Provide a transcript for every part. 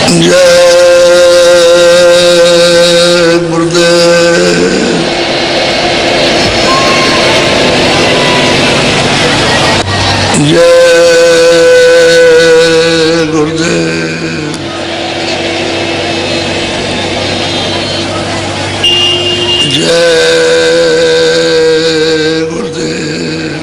जय गुरुदेव। जय गुरुदेव। जय गुरुदेव।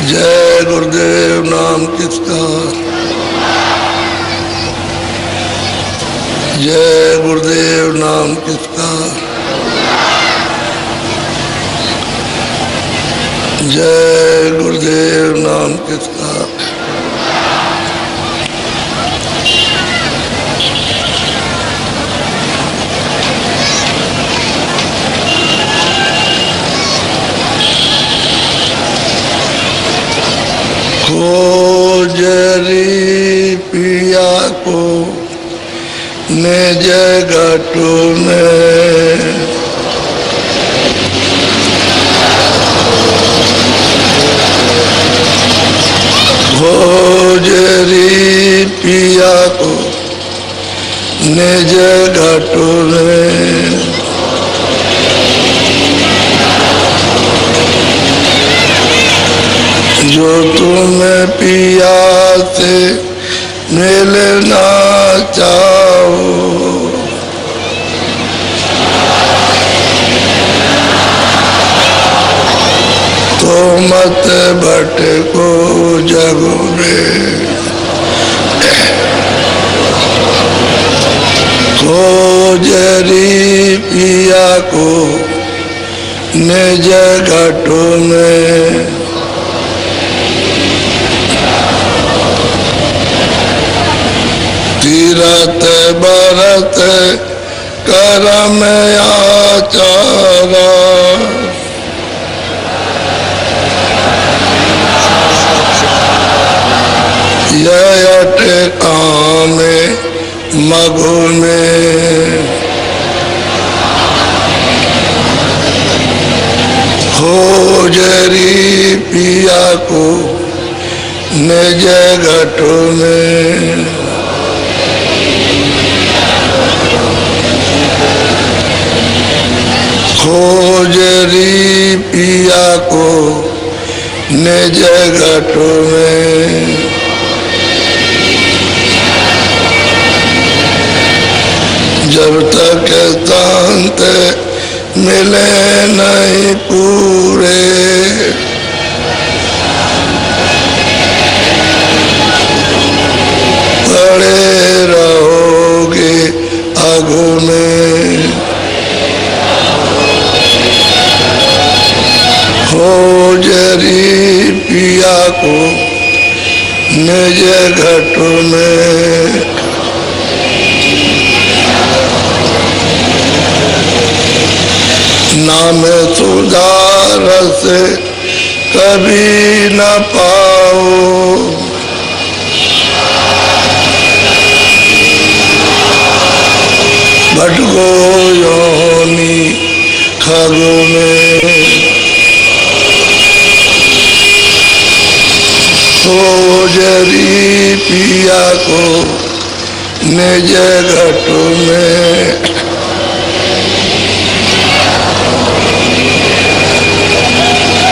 जय गुरुदेव नाम किसका। जय गुरुदेव नाम किसका। जय गुरुदेव नाम किसका। खोजरी पिया को निज घट में, खोजरी पिया को निज घट में, जो तुम पिया से मिलना चाहो, तो मत भटको जग में। खोजरी पिया को निज घट में, तीरथ बरत करम आचारा, यह काम मगु में। खोजरी पिया को निज घट में, खोजरी पिया को निज घट में, जब तक शांत मिले नहीं पूरे, पड़े रहोगे आगू में। खोजरी पिया को निज घट में, नाम सुधारस कभी न पाओ, भटको योनि खगो में। खोजरी पिया को निज घट में,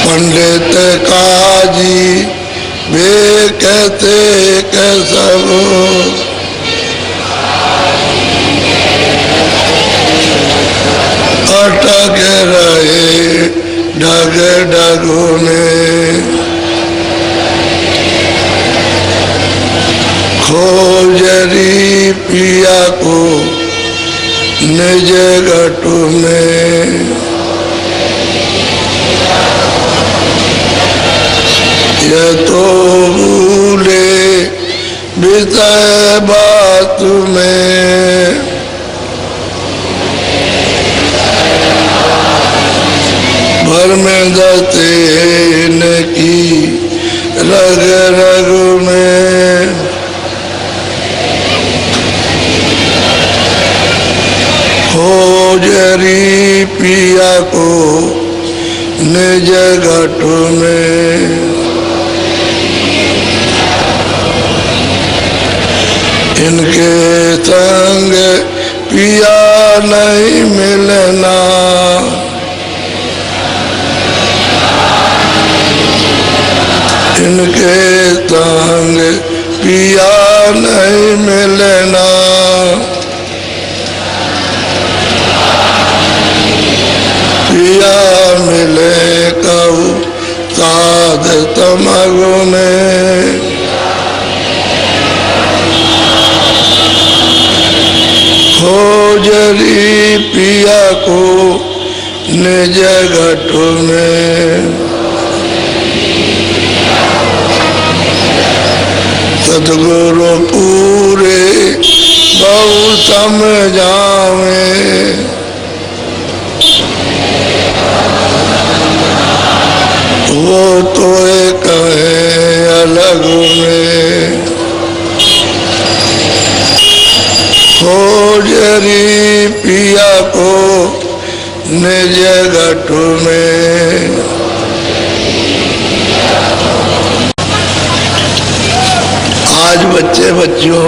पंडित काजी वे कहते के सब, अटक रहे ढग ढग में। खोजरी पिया को निज घट में, ये तो भूले बिताए बात में, भर में दते न की रग रग में। खोजरी पिया को निज घट में, इनके संग पिया नहीं मिलना, इनके संग पिया नहीं मिलना, पिया मिले कबू साध तमगु में, खोजरी पिया को निज घट में, सतगुरु पूरे बहु समझावे, वो तो कहे अलग में, खोजरी पिया को निज घट में। आज बच्चे बच्चियों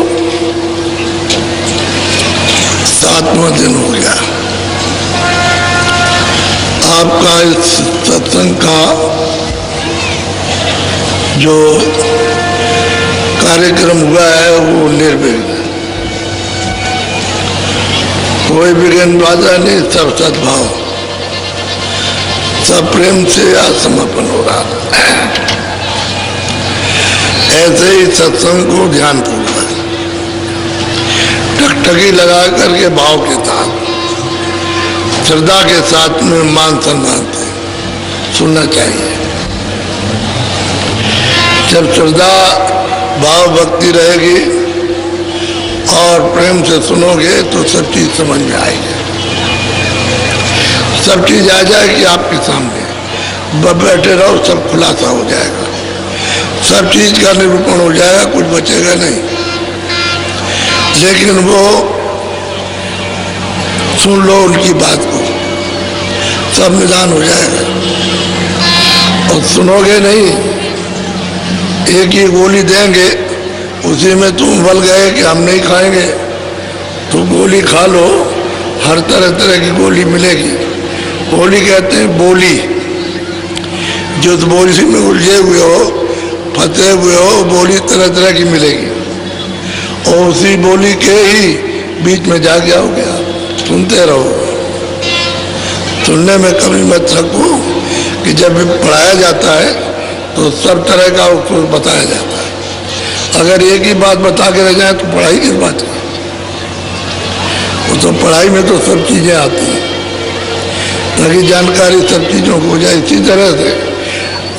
7वां दिन हो गया आपका इस सत्संग का जो कार्यक्रम हुआ है वो निर्विघ्न, कोई विघ्न बाधा नहीं, सब सद्भाव, सब प्रेम से आज समापन हो रहा है। ऐसे ही सत्संग को ध्यान पूर्वक टकटकी लगा करके भाव के साथ श्रद्धा के साथ में मान सम्मान से सुनना चाहिए। जब श्रद्धा भाव भक्ति रहेगी और प्रेम से सुनोगे तो सब चीज समझ में आएगी, सब चीज आ जाएगी आपके सामने, बैठे रहो सब खुलासा हो जाएगा, सब चीज का निरूपण हो जाएगा, कुछ बचेगा नहीं। लेकिन वो सुन लो उनकी बात को, सब निदान हो जाएगा। और सुनोगे नहीं, एक ही गोली देंगे उसी में तुम बल गए कि हम नहीं खाएंगे, तो गोली खा लो, हर तरह तरह की गोली मिलेगी। गोली कहते हैं बोली, जो बोली में उलझे हुए हो, फंसे हुए हो, बोली तरह तरह की मिलेगी और उसी बोली के ही बीच में जा गया हो गया। सुनते रहो, सुनने में कभी मत रखो कि जब पढ़ाया जाता है तो सब तरह का उसको बताया जाता है। अगर एक ही बात बता के रह जाए तो पढ़ाई किस बात की? वो तो पढ़ाई में तो सब चीजें आती हैं, ताकि जानकारी सब चीजों को हो जाए। इसी तरह से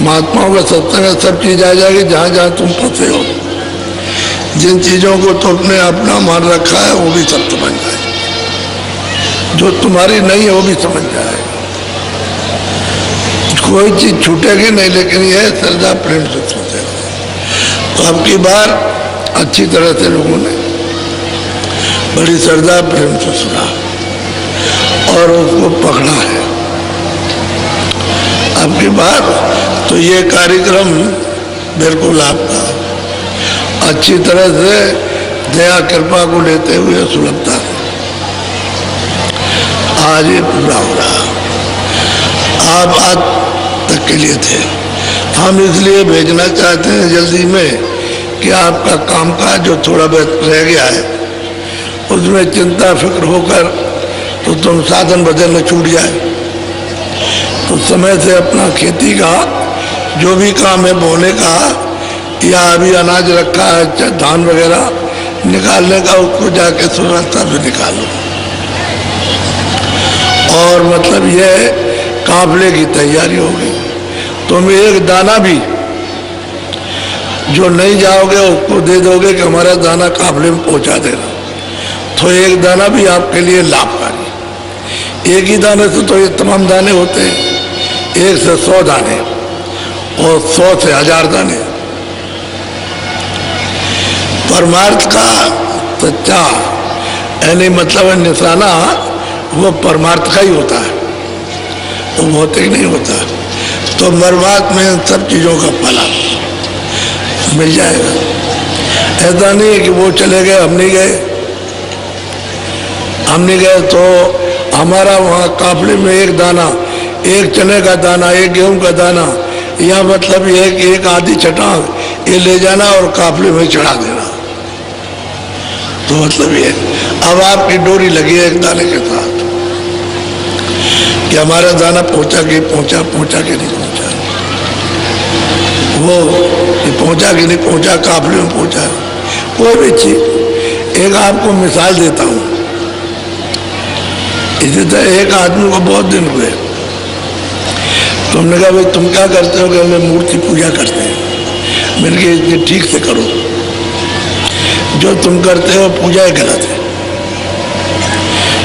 महात्माओं का सत्संग सब चीज आ जाएगी, जहाँ जहाँ तुम फंसे हो, जिन चीजों को तुमने अपना मान रखा है वो भी सब समझ जाए, जो तुम्हारी नहीं है वो भी समझ जाए, कोई चीज छूटेगी नहीं। लेकिन यह श्रद्धा प्रेम से सुनते रहो। तो अब की बार अच्छी तरह से लोगों ने बड़ी श्रद्धा प्रेम से सुना और उसको पकड़ा है। अब की बार तो ये कार्यक्रम बिल्कुल आपका अच्छी तरह से दया कृपा को लेते हुए सुलभता है आज ये पूरा हो रहा। आप आज तक के लिए थे, हम इसलिए भेजना चाहते हैं जल्दी में कि आपका कामकाज जो थोड़ा बहुत रह गया है उसमें चिंता फिक्र होकर तो तुम साधन बदल न छूट जाए, तो समय से अपना खेती का जो भी काम है बोने का या अभी अनाज रखा है धान वगैरह निकालने का, उसको जाके सुरक्षा से निकालो। और मतलब यह काफले की तैयारी होगी। तुम एक दाना भी जो नहीं जाओगे उसको दे दोगे कि हमारा दाना काफले में पहुंचा देना, तो एक दाना भी आपके लिए लाभकारी। एक ही दाने से तो ये तमाम दाने होते हैं, 1 से 100 दाने और 100 से 1000 दाने। परमार्थ का सच्चा यानी मतलब निशाना वो परमार्थ का ही होता है, वो भौतिक नहीं होता। तो मरवात में सब चीज़ों का फल मिल जाएगा। ऐसा नहीं है कि वो चले गए हम नहीं गए। हम नहीं गए तो हमारा वहाँ काफले में एक दाना, एक चने का दाना, एक गेहूं का दाना, यह मतलब ये है कि एक आधी चटांग ये ले जाना और काफले में चढ़ा देना। तो मतलब ये अब आपकी डोरी लगी है एक दाने के साथ कि हमारा दाना पहुंचा के पहुंचा, पहुंचा के नहीं पहुंचा, वो पहुंचा कि नहीं पहुंचा, काफले में पहुंचा। कोई भी चीज, एक आपको मिसाल देता हूं। इसी तरह एक आदमी को बहुत दिन हुए, तुमने कहा भाई तुम क्या करते हो? कि हम मूर्ति पूजा करते हैं। मैंने कहा इतनी ठीक से करो, जो तुम करते हो पूजा ही गलत है।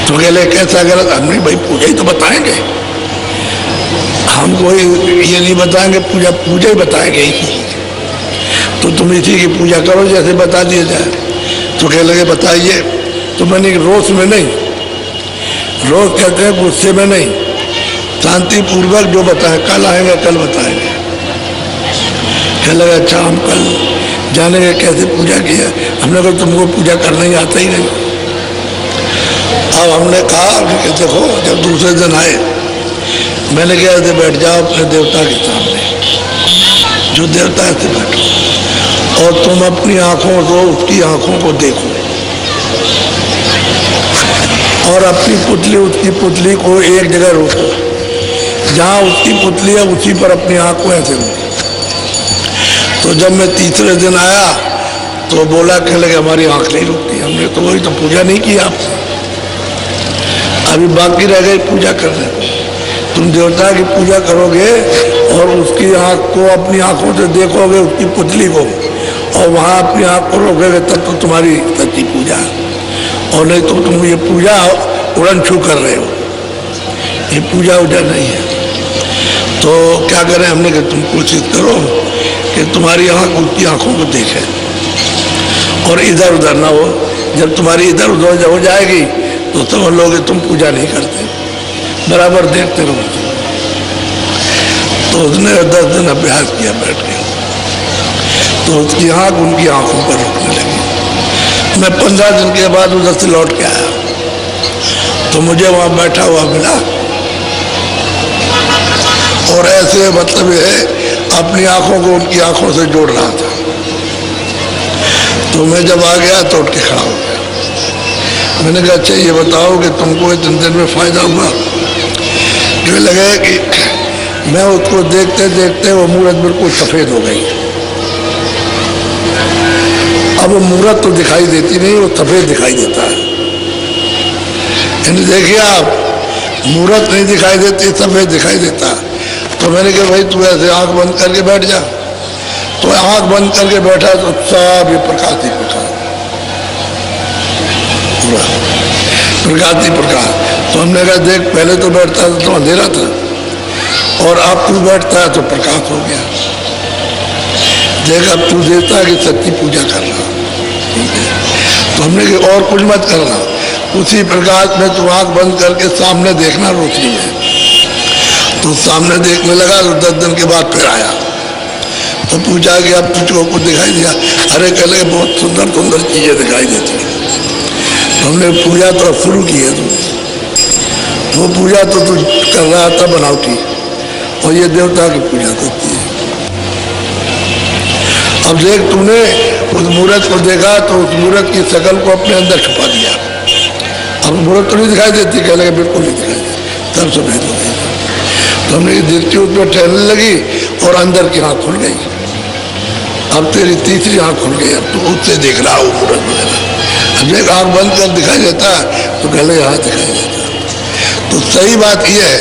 तो कहले कैसा गलत? हमने भाई पूजा ही तो बताएंगे, हम कोई ये नहीं बताएंगे, पूजा पूजा ही बताएंगे। तो तुम इसी की पूजा करो जैसे बता दिया जाए। तो कह लगे बताइए। तो मैंने रोष में नहीं, रोज कहते हैं गुस्से में नहीं, शांतिपूर्वक जो बताएं, कल आएंगे कल बताएंगे। कह लगा अच्छा हम कल जानेंगे कैसे पूजा किया। हमने कहा तुमको पूजा करना ही आता ही नहीं। अब हमने कहा कि देखो, जब दूसरे दिन आए मैंने कहा ऐसे बैठ जाओ अपने देवता के सामने, जो देवता है बैठो, और तुम अपनी आंखों से उसकी आंखों को देखो, और अपनी पुतली उसकी पुतली को एक जगह रोको, जहाँ उसकी पुतली है उसी पर अपनी आंख को ऐसे रोको। तो जब मैं तीसरे दिन आया तो बोला कह लगे हमारी आंख नहीं रुकती। हमने तो वही तो पूजा नहीं की आपसे, अभी बाकी रह गई पूजा करने। तुम देवता की पूजा करोगे और उसकी आंख को अपनी आंखों से देखोगे, उसकी पुतली को, और वहाँ अपनी आंख को रोकोगे, तब तो तुम्हारी सच्ची पूजा है। और नहीं तो तुम ये पूजा उड़न छू कर रहे हो, ये पूजा उजा नहीं है। तो क्या करें? हमने कहा तुम कोशिश करो कि तुम्हारी आंख उसकी आंखों को देखे और इधर उधर ना हो। जब तुम्हारी इधर उधर हो जाएगी तो समझ लोगे तुम पूजा नहीं करते, बराबर देखते रहो। तो उसने 10 दिन अभ्यास किया बैठ के, तो उसकी आंख उनकी आंखों पर रुकने लगी। मैं 15 दिन के बाद उधर से लौट के आया तो मुझे वहां बैठा हुआ मिला, और ऐसे मतलब ये अपनी आंखों को उनकी आंखों से जोड़ रहा था। तो मैं जब आ गया तो उठ के खड़ा हो गया। मैंने कहा अच्छा ये बताओ कि तुमको इतने दिन में फायदा हुआ? जो लगे कि मैं उसको देखते देखते वो मूरत बिल्कुल सफेद हो गई। अब वो मूरत तो दिखाई देती नहीं, वो सफेद दिखाई देता है। देखिए आप, मूरत नहीं दिखाई देती, सफेद दिखाई देता है। तो मैंने कहा भाई तू ऐसे आंख बंद करके बैठ जा। तो आंख बंद करके बैठा तो सब ये प्रकाश ही प्रकाश, प्रकाश ही प्रकाश। तो हमने कहा देख पहले तो बैठता था तो अंधेरा था, और अब तू बैठता है तो प्रकाश हो गया। देख अब तू देवता की सच्ची पूजा कर रहा। तो हमने कहा और कुछ मत करना, उसी प्रकाश में तू आंख बंद करके सामने देखना रोशनी में। तो सामने देखने लगा तो 10 दिन के बाद फिर आया तो पूछा कि अब तुझको कुछ दिखाई दिया? अरे कह लगे बहुत सुंदर सुंदर चीजें दिखाई देती। तो हमने पूजा तो शुरू की है, तो वो पूजा तो तू कर रहा था बनावटी, और ये देवता की पूजा करती है। अब देख तूने उस मूर्त को देखा तो उस मूर्त की शकल को अपने अंदर छुपा दिया। अब मूर्त तो नहीं दिखाई देती, कह लगे बिल्कुल नहीं दिखाई देती, तब सफेद हो गई। तो हमने देखती उसमें ठहरने लगी और अंदर की आँख खुल गई। अब तेरी तीसरी आँख खुल गई, अब तो उससे देख रहा हो मूर्त वगैरह। अब एक आँख बंद कर दिखाई देता तो कह लगे हाँ दिखाई देता। तो सही बात यह है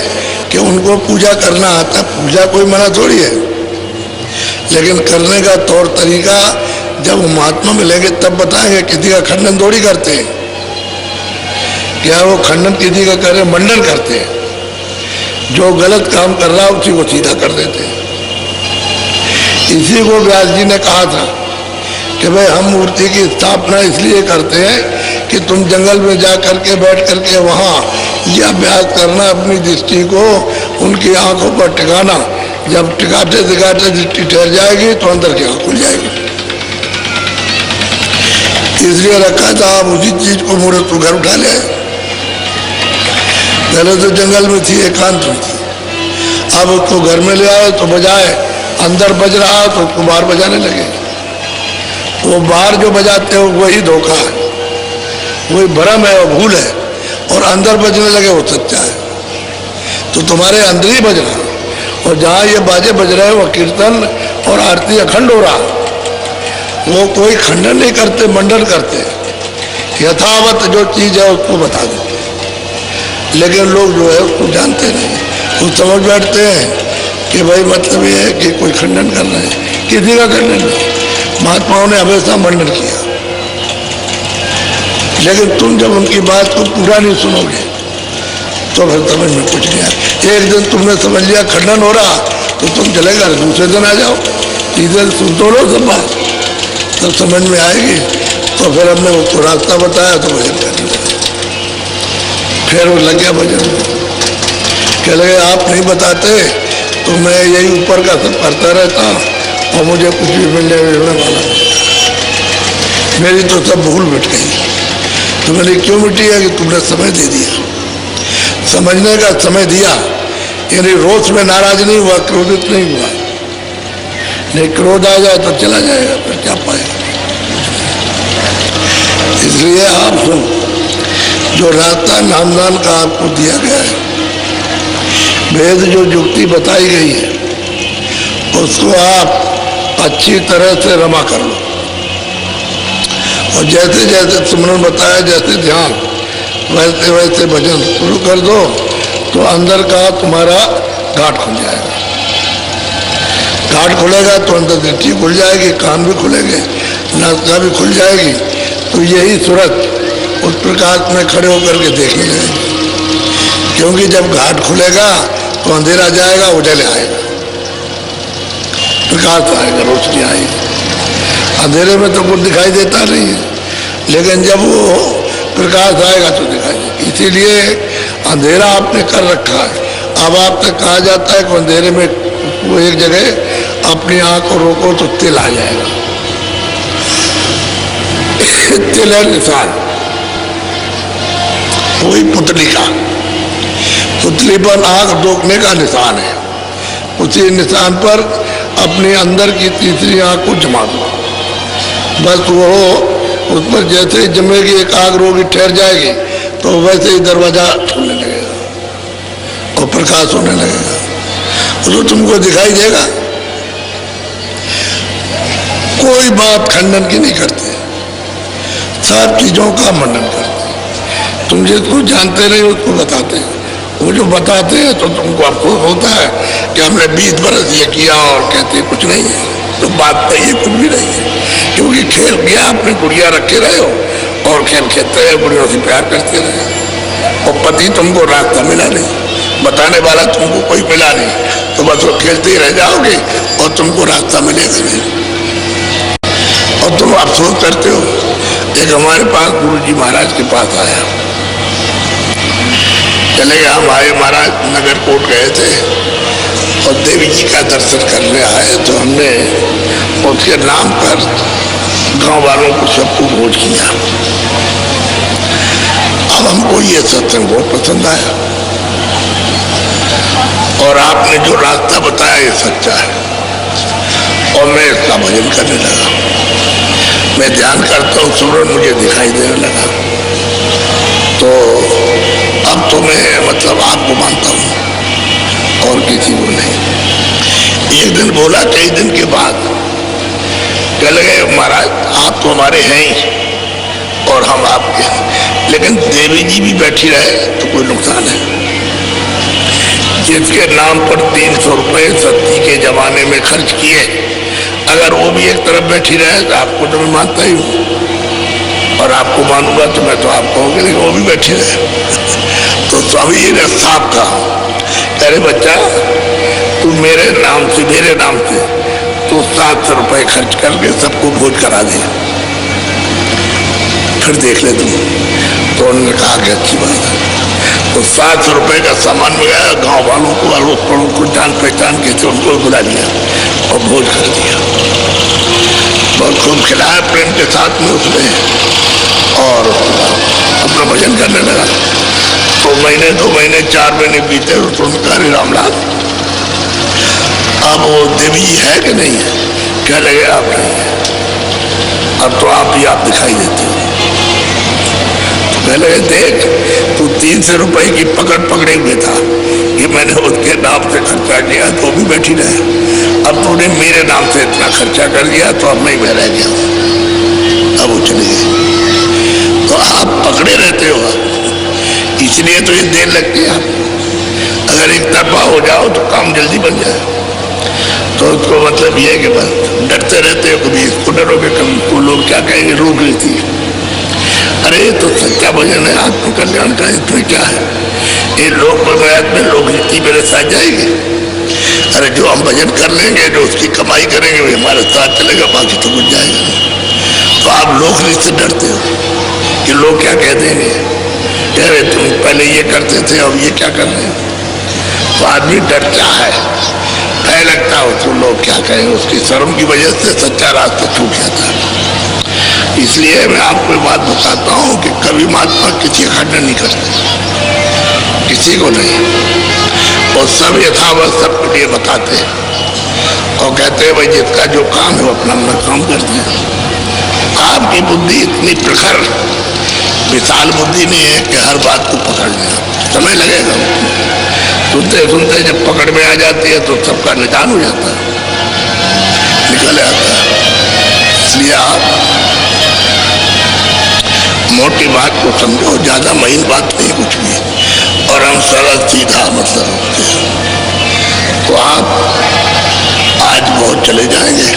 कि उनको पूजा करना आता, पूजा कोई मना थोड़ी है, लेकिन करने का तौर तरीका जब वो महात्मा मिलेंगे तब बताएंगे। किसी का खंडन थोड़ी करते हैं, क्या वो खंडन किसी का करे? मंडन करते हैं। जो गलत काम कर रहा है उसी को सीधा कर देते हैं। इसी को व्यास जी ने कहा था कि भाई हम मूर्ति की स्थापना इसलिए करते हैं कि तुम जंगल में जा करके बैठ करके वहाँ यह अभ्यास करना, अपनी दृष्टि को उनकी आंखों पर टिकाना। जब टिकाते टिकाते दृष्टि ठहर जाएगी तो अंदर की आंख खुल जाएगी। इसलिए रखा था, आप उसी चीज को मोड़े तो घर उठा ले। पहले तो जंगल में थी, एकांत में थी, अब उसको घर में ले आए तो बजाए, अंदर बज रहा तो उसको बाहर बजाने लगे। वो बाहर जो बजाते हो वही धोखा है, वही भ्रम है, वो भूल है, और अंदर बजने लगे वो सच्चा है। तो तुम्हारे अंदर ही बज रहा, और जहाँ ये बाजे बज रहे हैं वो कीर्तन और आरती अखंड हो रहा, वो कोई खंडन नहीं करते, मंडन करते, यथावत जो चीज है उसको बता देते। लेकिन लोग जो है उसको जानते नहीं, वो समझ बैठते हैं कि भाई मतलब ये है कि कोई खंडन कर रहे हैं। किसी का खंडन नहीं, महात्माओं ने हमेशा मंडन किया। लेकिन तुम जब उनकी बात को पूरा नहीं सुनोगे तो फिर समझ में कुछ नहीं आया। एक दिन तुमने समझ लिया खंडन हो रहा तो तुम चलेगा, दूसरे दिन आ जाओ, तीसरे दिन सुन तो लो सब बात, तब समझ में आएगी। तो फिर हमने उसको रास्ता बताया तो भजन करने लगा। फिर वो लग गया भजन, कह लगे आप नहीं बताते तो मैं यही ऊपर का सब करता रहता और मुझे कुछ भी मिलने वाला, मेरी तो सब भूल मिट गई। तो मैंने क्यों मिटी है कि तुमने समय दे दिया, समझने का समय दिया, यानी रोष में नाराज नहीं हुआ, क्रोधित नहीं हुआ। नहीं, क्रोध आ जाए तो चला जाएगा, फिर क्या पाएगा। इसलिए आप सुन, जो रास्ता नामदान का आपको दिया गया है, वेद जो युक्ति बताई गई है, उसको आप अच्छी तरह से रमा कर लो। और जैसे जैसे सुमरन बताया, जैसे ध्यान, वैसे वैसे भजन शुरू कर दो तो अंदर का तुम्हारा घाट खुल जाएगा। घाट खुलेगा तो अंदर दृष्टि खुल जाएगी, कान भी खुलेंगे, नासिका भी खुल जाएगी। तो यही सूरत उस प्रकाश में खड़े होकर के देखने लगेगी। क्योंकि जब घाट खुलेगा तो अंधेरा जाएगा, उजाले आएगा, प्रकाश आएगा, रोशनी आएगी। अंधेरे में तो कुछ दिखाई देता नहीं है, लेकिन जब वो प्रकाश आएगा तो दिखाई देगा। इसीलिए अंधेरा आपने कर रखा है। अब आपसे कहा जाता है कि अंधेरे में वो एक जगह अपनी आंख को रोको तो तिल आ जाएगा। तिल है निशान, वही पुतली का, पुतली पर आंख रोकने का निशान है। उसी निशान पर अपने अंदर की तीसरी आंख को जमा दो, बस वो उस पर जैसे ही जमेगी, एक आग रोगी ठहर जाएगी तो वैसे ही दरवाजा खुलने लगेगा और प्रकाश होने लगेगा, तो तुमको दिखाई देगा। कोई बात खंडन की नहीं करते, सब चीजों का मंडन करते। तुम जिसको जानते नहीं उसको बताते हैं, वो जो बताते हैं तो तुमको अफसोस होता है कि हमने 20 बरस ये किया और कहते कुछ नहीं है। तो बात तो ये कुछ भी नहीं है, क्योंकि खेल किया, अपनी गुड़िया रखे रहे हो और खेल खेलते रहे, गुड़ियों से प्यार करते रहे, और पति तुमको रास्ता मिला नहीं, बताने वाला तुमको कोई मिला नहीं, तो बस वो खेलते ही रह जाओगे और तुमको रास्ता मिलेगा नहीं, और तुम अफसोस करते हो। एक हमारे पास गुरुजी महाराज के पास आया, चले गए, हम आए महाराज नगर कोट गए थे और देवी जी का दर्शन करने आए, तो हमने उसके नाम पर गांव वालों को सबको भोज किया। अब हमको ये सत्संग बहुत पसंद आया और आपने जो रास्ता बताया ये सच्चा है, और मैं इसका भजन करने लगा। मैं ध्यान करता हूँ, सूरज मुझे दिखाई देने लगा, तो अब तो मैं मतलब आपको मानता हूँ और किसी को नहीं। एक दिन बोला, कई दिन के बाद कह लगे महाराज आप तो हमारे हैं ही और हम आपके, लेकिन देवी जी भी बैठी रहे तो कोई नुकसान है। जिसके नाम पर 300 रुपये सत्ती के जमाने में खर्च किए, अगर वो भी एक तरफ बैठी रहे तो आपको तो मैं मानता ही हूँ और आपको मानूंगा तो मैं तो आप कहोगे, लेकिन वो भी बैठी रहे। तो स्वामी जी ने साफ कहा, अरे बच्चा तू मेरे नाम से तो 700 रुपये खर्च करके सबको भोज करा दे, फिर देख ले तुम। तो उन्होंने कहा कि अच्छी बात है। तो 700 रुपये का सामान मंगाया, गांव वालों को, अड़ोस पड़ोस को जान पहचान के थे उनको बुला लिया और भोज कर दिया। बहुत खूब खिलाया प्रेम के साथ में उसने और अपना भजन करने लगा। तो महीने 2 महीने 4 महीने बीते तो उनका रामलाल अब वो देवी है कि नहीं है? क्या लगे आप नहीं है, अब तो आप ही आप दिखाई देते हो। पहले देख तू 300 रुपए की पकड़े हुए था कि मैंने उसके नाम से खर्चा किया तो भी बैठी रहे, अब तूने मेरे नाम से इतना खर्चा कर दिया तो अब मैं रह गया, अब वो चले गए। तो आप पकड़े रहते हो, इसलिए तो ये देर लगती है। अगर एक तरफा हो जाओ तो काम जल्दी बन जाए। तो उसको मतलब ये है कि बस डरते रहते हो, कभी इसको डरोगे कभी को लोग क्या कहेंगे, रोक लेती है। अरे तो सच्चा भजन है, आत्म कल्याण का, इसमें क्या है? ये लोग में लोक नीति मेरे साथ जाएगी। अरे जो हम भजन कर लेंगे, जो उसकी कमाई करेंगे वो हमारे साथ चलेगा, बाकी तो कुछ जाएगा नहीं। तो आप लोक नीति से डरते हो कि लोग क्या कह देंगे, कह रहे तुम पहले ये करते थे अब ये क्या कर रहे हो। तो आदमी डरता है, भय लगता है उसको लोग क्या कहें, उसकी शर्म की वजह से सच्चा रास्ता छूट जाता है। इसलिए मैं आपको बात बताता हूँ कि कभी महात्मा किसी का खंडन नहीं करते, किसी को नहीं, और सब यथावत सबके लिए बताते हैं और कहते हैं भाई जिसका जो काम है वो अपना अपना काम करते हैं। आपकी बुद्धि इतनी प्रखर विशाल बुद्धि नहीं है कि हर बात को पकड़ लेना, समय लगेगा। सुनते सुनते जब पकड़ में आ जाती है तो सबका निदान हो जाता है, निकल आता है। इसलिए आप मोटी बात को समझो, ज्यादा महीन बात नहीं कुछ भी, और हम सरल सीधा मतलब होते हैं। तो आप आज बहुत चले जाएंगे।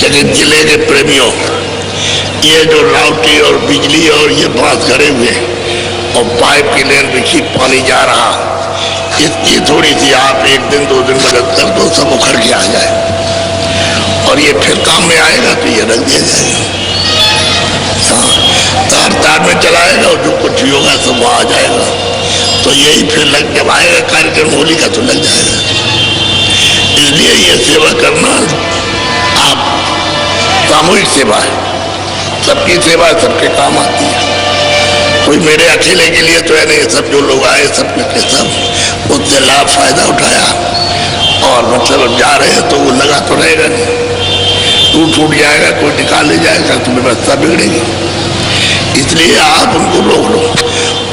लेकिन जिले के प्रेमियों, ये जो रावटी और बिजली और ये बांस घरे हुए और पाइप की लेन बिछी पानी जा रहा, इसकी थोड़ी सी आप 1 दिन 2 दिन मदद कर दो, सब उखड़ के आ जाए और ये फिर काम में आएगा तो ये रख दिया जाएगा। तार तार में चलाएगा और जो कुछ भी होगा सब वहाँ आ जाएगा। तो यही फिर लग जब आएगा कार्यक्रम होली का तो लग जाएगा। इसलिए ये सेवा करना आप सामूहिक सेवा है, सबकी सेवा सबके काम आती है। कोई मेरे अकेले के लिए तो है नहीं, सब जो लोग आए सब के सब उससे लाभ फायदा उठाया और मतलब जा रहे हैं तो वो लगा तो रहेगा नहीं, टूट जाएगा, कोई निकाल ले जाएगा तो व्यवस्था बिगड़ेगी। इसलिए आप उनको रोक लो,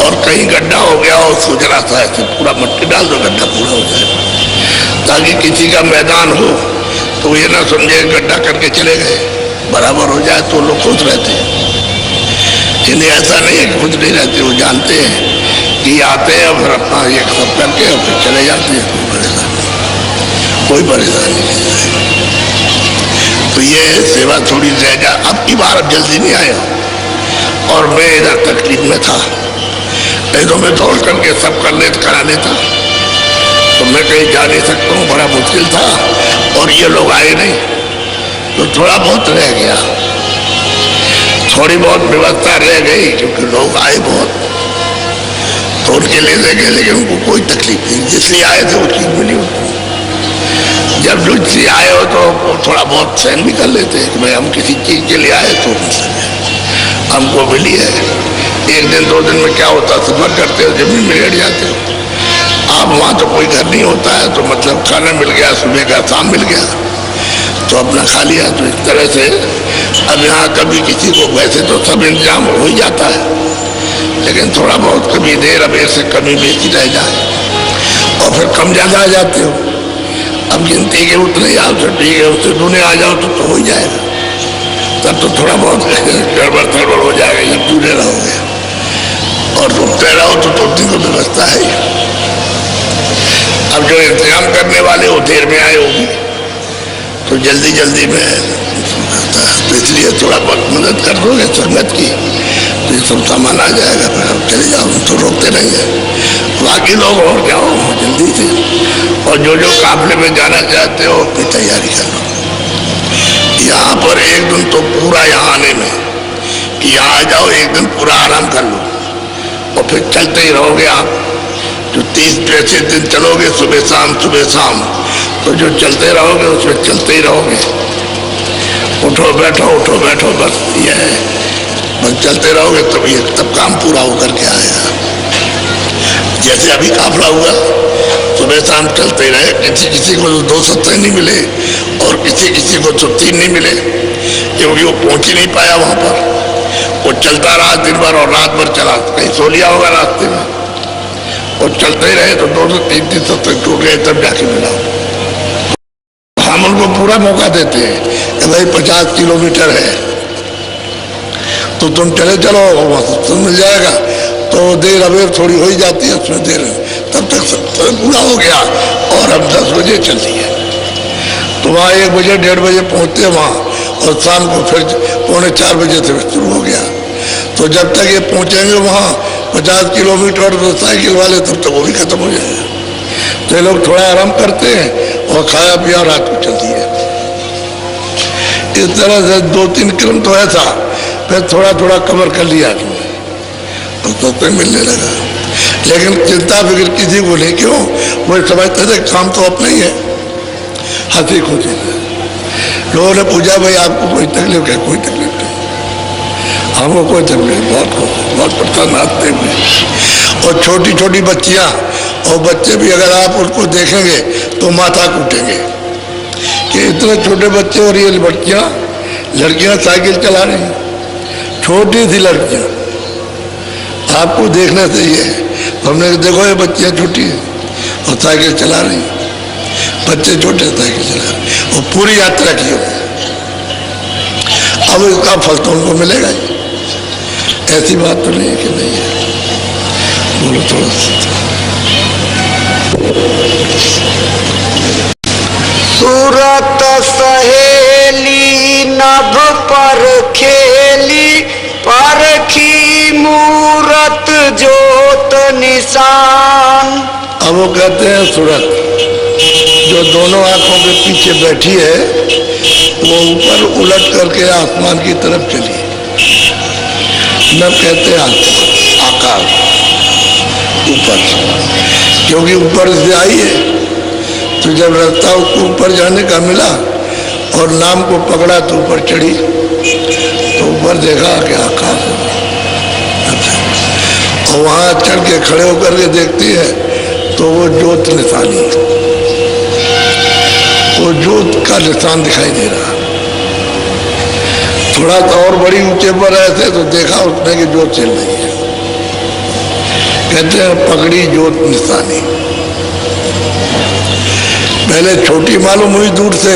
और कहीं गड्ढा हो गया और उसको जरा सा ऐसे पूरा मट्टी डाल दो, गड्ढा पूरा हो जाए, ताकि किसी का मैदान हो तो ये ना समझे गड्ढा करके चले गए, बराबर हो जाए तो लोग खुश रहते हैं। इन्हें ऐसा नहीं है कि खुश नहीं रहते, वो जानते हैं कि आते हैं और फिर अपना ये सब करके और फिर चले जाते हैं, कोई परेशानी नहीं। तो ये सेवा थोड़ी रह जा, अब की बार अब जल्दी नहीं आया और मैं इधर तकलीफ में था, नहीं तो मैं दौड़ करके सब करा लेता। तो मैं कहीं जा नहीं सकता हूँ, बड़ा मुश्किल था और ये लोग आए नहीं, तो थोड़ा बहुत रह गया, थोड़ी बहुत व्यवस्था रह गई क्योंकि लोग आए बहुत, तो उनके ले गए, लेकिन उनको कोई तकलीफ नहीं, जिसलिए आए थे वो चीज मिली उनको। जब दूसरी आए हो तो थोड़ा बहुत सहन भी कर लेते हैं कि भाई हम किसी चीज के लिए आए तो हमको मिली है। 1 दिन 2 दिन में क्या होता, सफर करते हो, जमीन में बैठ जाते हो आप, वहाँ तो कोई घर नहीं होता है, तो मतलब खाना मिल गया, सुबह का शाम मिल गया तो अपना खा लिया। तो इस तरह से अब यहाँ कभी किसी को, वैसे तो सब इंतजाम हो ही जाता है, लेकिन थोड़ा बहुत कभी देर अब ऐसे कमी बेची रह जाए और फिर कम ज़्यादा आ जाते हो। अब गिनती के उतने आओ तो ठीक है, उससे दूने आ जाओ तो हो ही जाएगा, तब तो थोड़ा बहुत गड़बड़ हो जाएगा जब दूने रहोगे, और रुकते रहो तो उतनी को व्यवस्था है। अब जो इंतजाम करने वाले वो देर में आए होगी तो जल्दी जल्दी में, तो इसलिए थोड़ा बहुत मदद कर दोगे संगत की तो ये सब सामान आ जाएगा, फिर आप चले जाओ, तो रोकते नहीं है। बाकी लोग और जाओ जल्दी से, और जो काफले में जाना चाहते हो अपनी तैयारी कर लो। यहाँ पर 1 दिन तो पूरा यहाँ आने में कि यहाँ आ जाओ, 1 दिन पूरा आराम कर लो और फिर चलते ही रहोगे आप। जो 30-35 दिन चलोगे सुबह शाम, तो जो चलते रहोगे उसमें चलते ही रहोगे। उठो बैठो बस ये है, बस चलते रहोगे तब ये तब काम पूरा होकर के आएगा। जैसे अभी काफला हुआ, सुबह शाम चलते रहे, किसी को तो 2 सत्ते नहीं मिले और किसी को तो 3 नहीं मिले, क्योंकि वो पहुंच ही नहीं पाया वहां पर। वो चलता रहा दिन भर और रात भर चला, कहीं सो लिया होगा रास्ते में, और चलते रहे तो 2 से 3 सत्ते टूट गए, तब जाके मिला। हम उनको पूरा मौका देते हैं कि भाई 50 किलोमीटर है तो तुम चले चलो, तो मिल जाएगा। तो देर अबेर थोड़ी हो ही जाती है उसमें देर, तब तक सब पूरा हो गया और अब 10 बजे चल दिए तो वहाँ 1 बजे 1:30 बजे पहुँचते वहाँ, और शाम को फिर 3:45 बजे से शुरू हो गया। तो जब तक ये पहुँचेंगे वहाँ 50 किलोमीटर तो साइकिल वाले, तब तक वो भी खत्म हो जाएगा। तो ये लोग थोड़ा आराम करते हैं और खाया पिया रात को चलती है। इस तरह से 2-3 किलोमीटर तो ऐसा, फिर थोड़ा थोड़ा कवर कर लिया तो तक मिलने लगा। लेकिन चिंता फिक्र किसी को नहीं, क्यों? वो समझते थे काम तो अपना ही है, हंसी खुशी। लोगों ने पूछा भाई आपको कोई तकलीफ है? कोई तकलीफ नहीं, हमको कोई तकलीफ, बहुत परेशान आते हुए। और छोटी छोटी बच्चियां और बच्चे भी अगर आप उनको देखेंगे तो माथा कूटेंगे कि इतने छोटे बच्चे और ये लड़कियां साइकिल चला रही हैं, छोटी सी लड़कियां, आपको देखने से ये हमने देखो ये बच्चियां छोटी हैं और साइकिल चला रही हैं, बच्चे छोटे साइकिल चला रहे हैं और पूरी यात्रा की हो। अब इसका फल तो उनको मिलेगा ही, ऐसी बात तो नहीं है कि नहीं है। बोलो थोड़ा सा। सूरत सहेली नभ पर खेली, परखी मूरत जोत निशान। अब वो कहते हैं सूरत जो दोनों आंखों के पीछे बैठी है, वो ऊपर उलट करके आसमान की तरफ चली। नभ कहते हैं आकाश, ऊपर, क्योंकि ऊपर से आई है। तो जब रास्ता उसको ऊपर जाने का मिला और नाम को पकड़ा तो ऊपर चढ़ी, तो ऊपर देखा कि आकाश है। अच्छा, और वहाँ चढ़ के खड़े होकर के देखती है तो वो ज्योत निशानी, वो ज्योत का निशान दिखाई दे रहा। थोड़ा सा और बड़ी ऊंचे पर ऐसे तो देखा उसने कि ज्योत चल रही है। कहते हैं पकड़ी ज्योत निशानी। पहले छोटी मालूम हुई दूर से,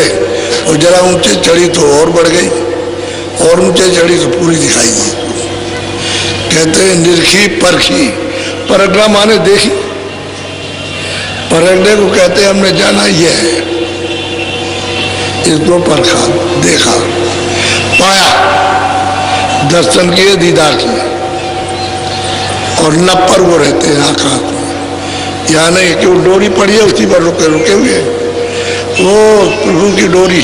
और जरा ऊंचे चढ़ी तो और बढ़ गई, और ऊंचे चढ़ी तो पूरी दिखाई दी। कहते हैं निरखी परखी, परखना माने देखी, परखने को कहते हैं हमने जाना ये है, इसको परखा, देखा, पाया, दर्शन किए, दीदार किए। और नभ पर वो रहते हैं आकाश में, यहाँ नहीं कि वो डोरी पड़ी है उसी पर रुके हुए, वो प्रभु की डोरी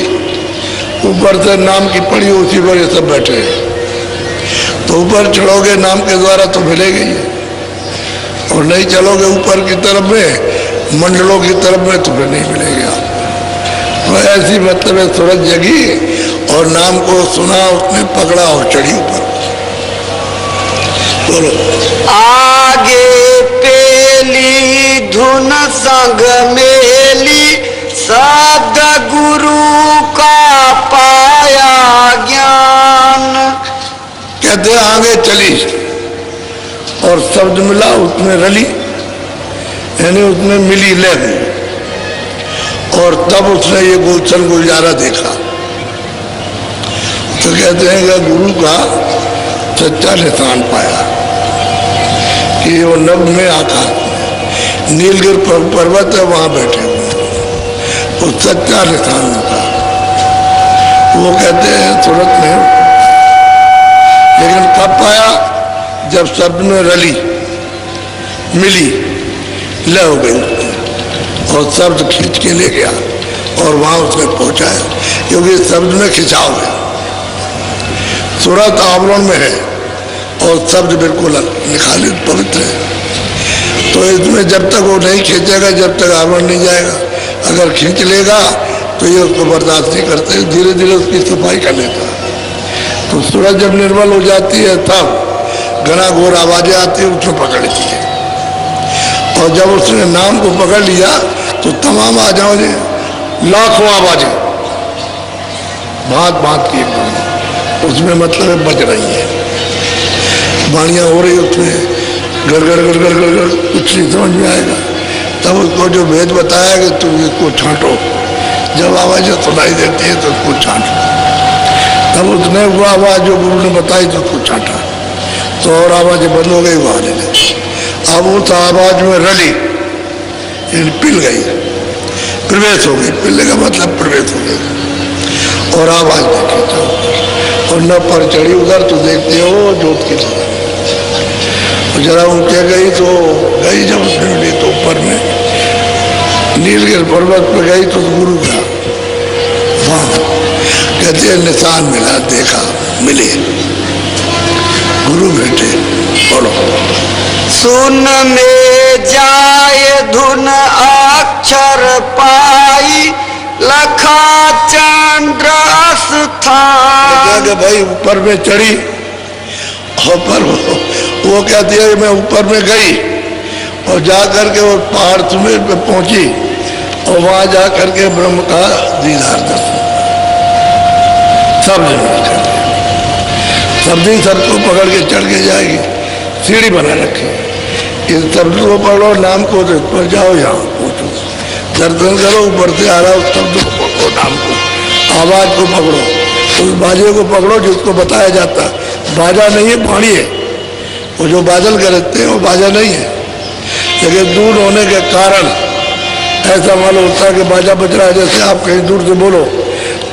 ऊपर से नाम की पड़ी उसी पर ये सब बैठे हैं। तो ऊपर चढ़ोगे नाम के द्वारा तो मिलेगा ही, और नहीं चलोगे ऊपर की तरफ में, मंडलों की तरफ में, तो फिर नहीं मिलेगा। तो ऐसी मतलब है सूरज जगी और नाम को सुना, उसने पकड़ा और चढ़ी ऊपर। बोलो। आगे पेली धुन संग मेली, शब्द गुरु का पाया ज्ञान। कहते आगे चली और शब्द मिला, उसमें रली, यानी उसमें मिली ले गई, और तब उसने ये गुलशन गुलजारा देखा। तो कहते हैं कि गुरु का सच्चा निशान पाया कि वो नभ में आकाश में नीलगिर पर्वत है, वहां बैठे हुए वो सच्चा निशान था। वो कहते हैं सूरत में, लेकिन कब पाया? जब शब्द में रली, मिली, ले हो गई और शब्द खींच के ले गया और वहां उसने पहुंचाया, क्योंकि शब्द में खिंचाव है। सूरत आवरण में है और शब्द बिल्कुल निखालित पवित्र है। तो इसमें जब तक वो नहीं खींचेगा, जब तक आवरण नहीं जाएगा। अगर खींच लेगा तो ये उसको बर्दाश्त नहीं करते, धीरे धीरे उसकी सफाई कर लेता है। तो सूरज जब निर्मल हो जाती है तब घना घोर आवाजें आती है, उसको पकड़ती है। और जब उसने नाम को पकड़ लिया तो तमाम आवाजें, लाखों आवाजें भांत भांत की एकदम उसमें मतलब बज रही है, वाणियाँ हो रही उसमें, गड़गड़ गड़गड़ गड़गड़, कुछ नहीं समझ में आएगा। तब उसको जो भेद बताया कि तुम इसको छांटो, जब आवाज़ें सुनाई देती है तो उसको छांटो। तब उसने वो आवाज़ जो गुरु ने बताई तो उसको छांटा, तो और आवाज़ें बंद हो गई, वो आने लगी। अब उस आवाज़ में रली, पिल गई, प्रवेश हो गई। पिलने का मतलब प्रवेश हो गई। और आवाज़ देखी तो, और न पर चढ़ी उधर तो देखते हो जोत की तरह, जरा ऊंचे गई तो गई, जब उसने मिली तो ऊपर में नीलगिरी पर्वत पर गई तो गुरु का वहाँ कहते हैं निशान मिला, देखा, मिले गुरु बेटे। बोलो। सुन में जाए धुन अक्षर पाई, लखा चंद्र स्थान। भाई ऊपर में चढ़ी, ऊपर वो कहती है मैं ऊपर में गई और जा करके वो पहाड़ सुमेर पे पहुंची और वहां जा करके ब्रह्म का दीदार दर्शन, सब सब दिन सबको पकड़ के चढ़ के जाएगी, सीढ़ी बना रखी, इस शब्द को पढ़ो, नाम को पर जाओ, यहाँ पहुँचो, दर्शन करो, ऊपर से आ रहा उस शब्द को पकड़ो, नाम को, आवाज को पकड़ो, उस बाजे को पकड़ो जिसको बताया जाता। बाजा नहीं है, वाणी है। वो जो बादल करते हैं वो बाजा नहीं है, लेकिन दूर होने के कारण ऐसा मालूम होता है कि बाजा बज रहा है। जैसे आप कहीं दूर से बोलो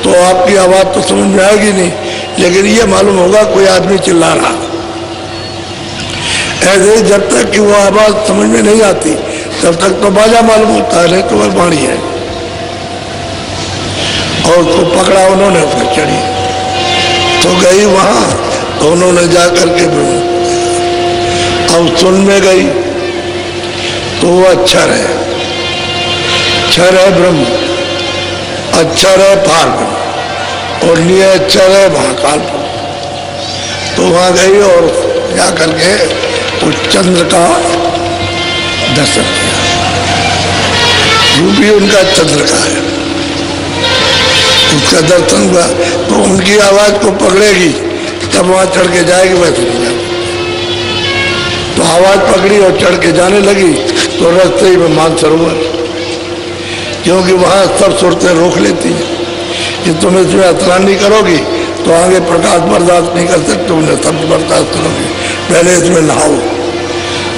तो आपकी आवाज़ तो समझ में आएगी नहीं, लेकिन ये मालूम होगा कोई आदमी चिल्ला रहा। ऐसे ही जब तक कि वो आवाज़ समझ में नहीं आती तब तक तो बाजा मालूम होता है, नहीं तो वह वाणी है। और उसको पकड़ा उन्होंने, उसको चढ़ी तो गई वहाँ, तो उन्होंने जा करके अब सुन में गई तो वो अक्षर है, क्षर है ब्रह्म, अक्षर है पार ब्रह्म, और निय अक्षर है महाकाल ब्रह्म। तो वहाँ गई और जा करके उस चंद्र का दर्शन किया, रूपी उनका चंद्र का है, उसका दर्शन हुआ। तो उनकी आवाज को पकड़ेगी तब वहां चढ़ के जाएगी, वैसे नहीं जाएगी। तो आवाज पकड़ी और चढ़ के जाने लगी तो रास्ते ही में मानसरोवर, क्योंकि वहां सब सूरतें रोक लेती हैं कि तुम इसमें स्नान नहीं करोगी तो आगे प्रकाश बर्दाश्त नहीं कर सकते, तुमने शब्द बर्दाश्त करोगी, पहले इसमें नहाओ।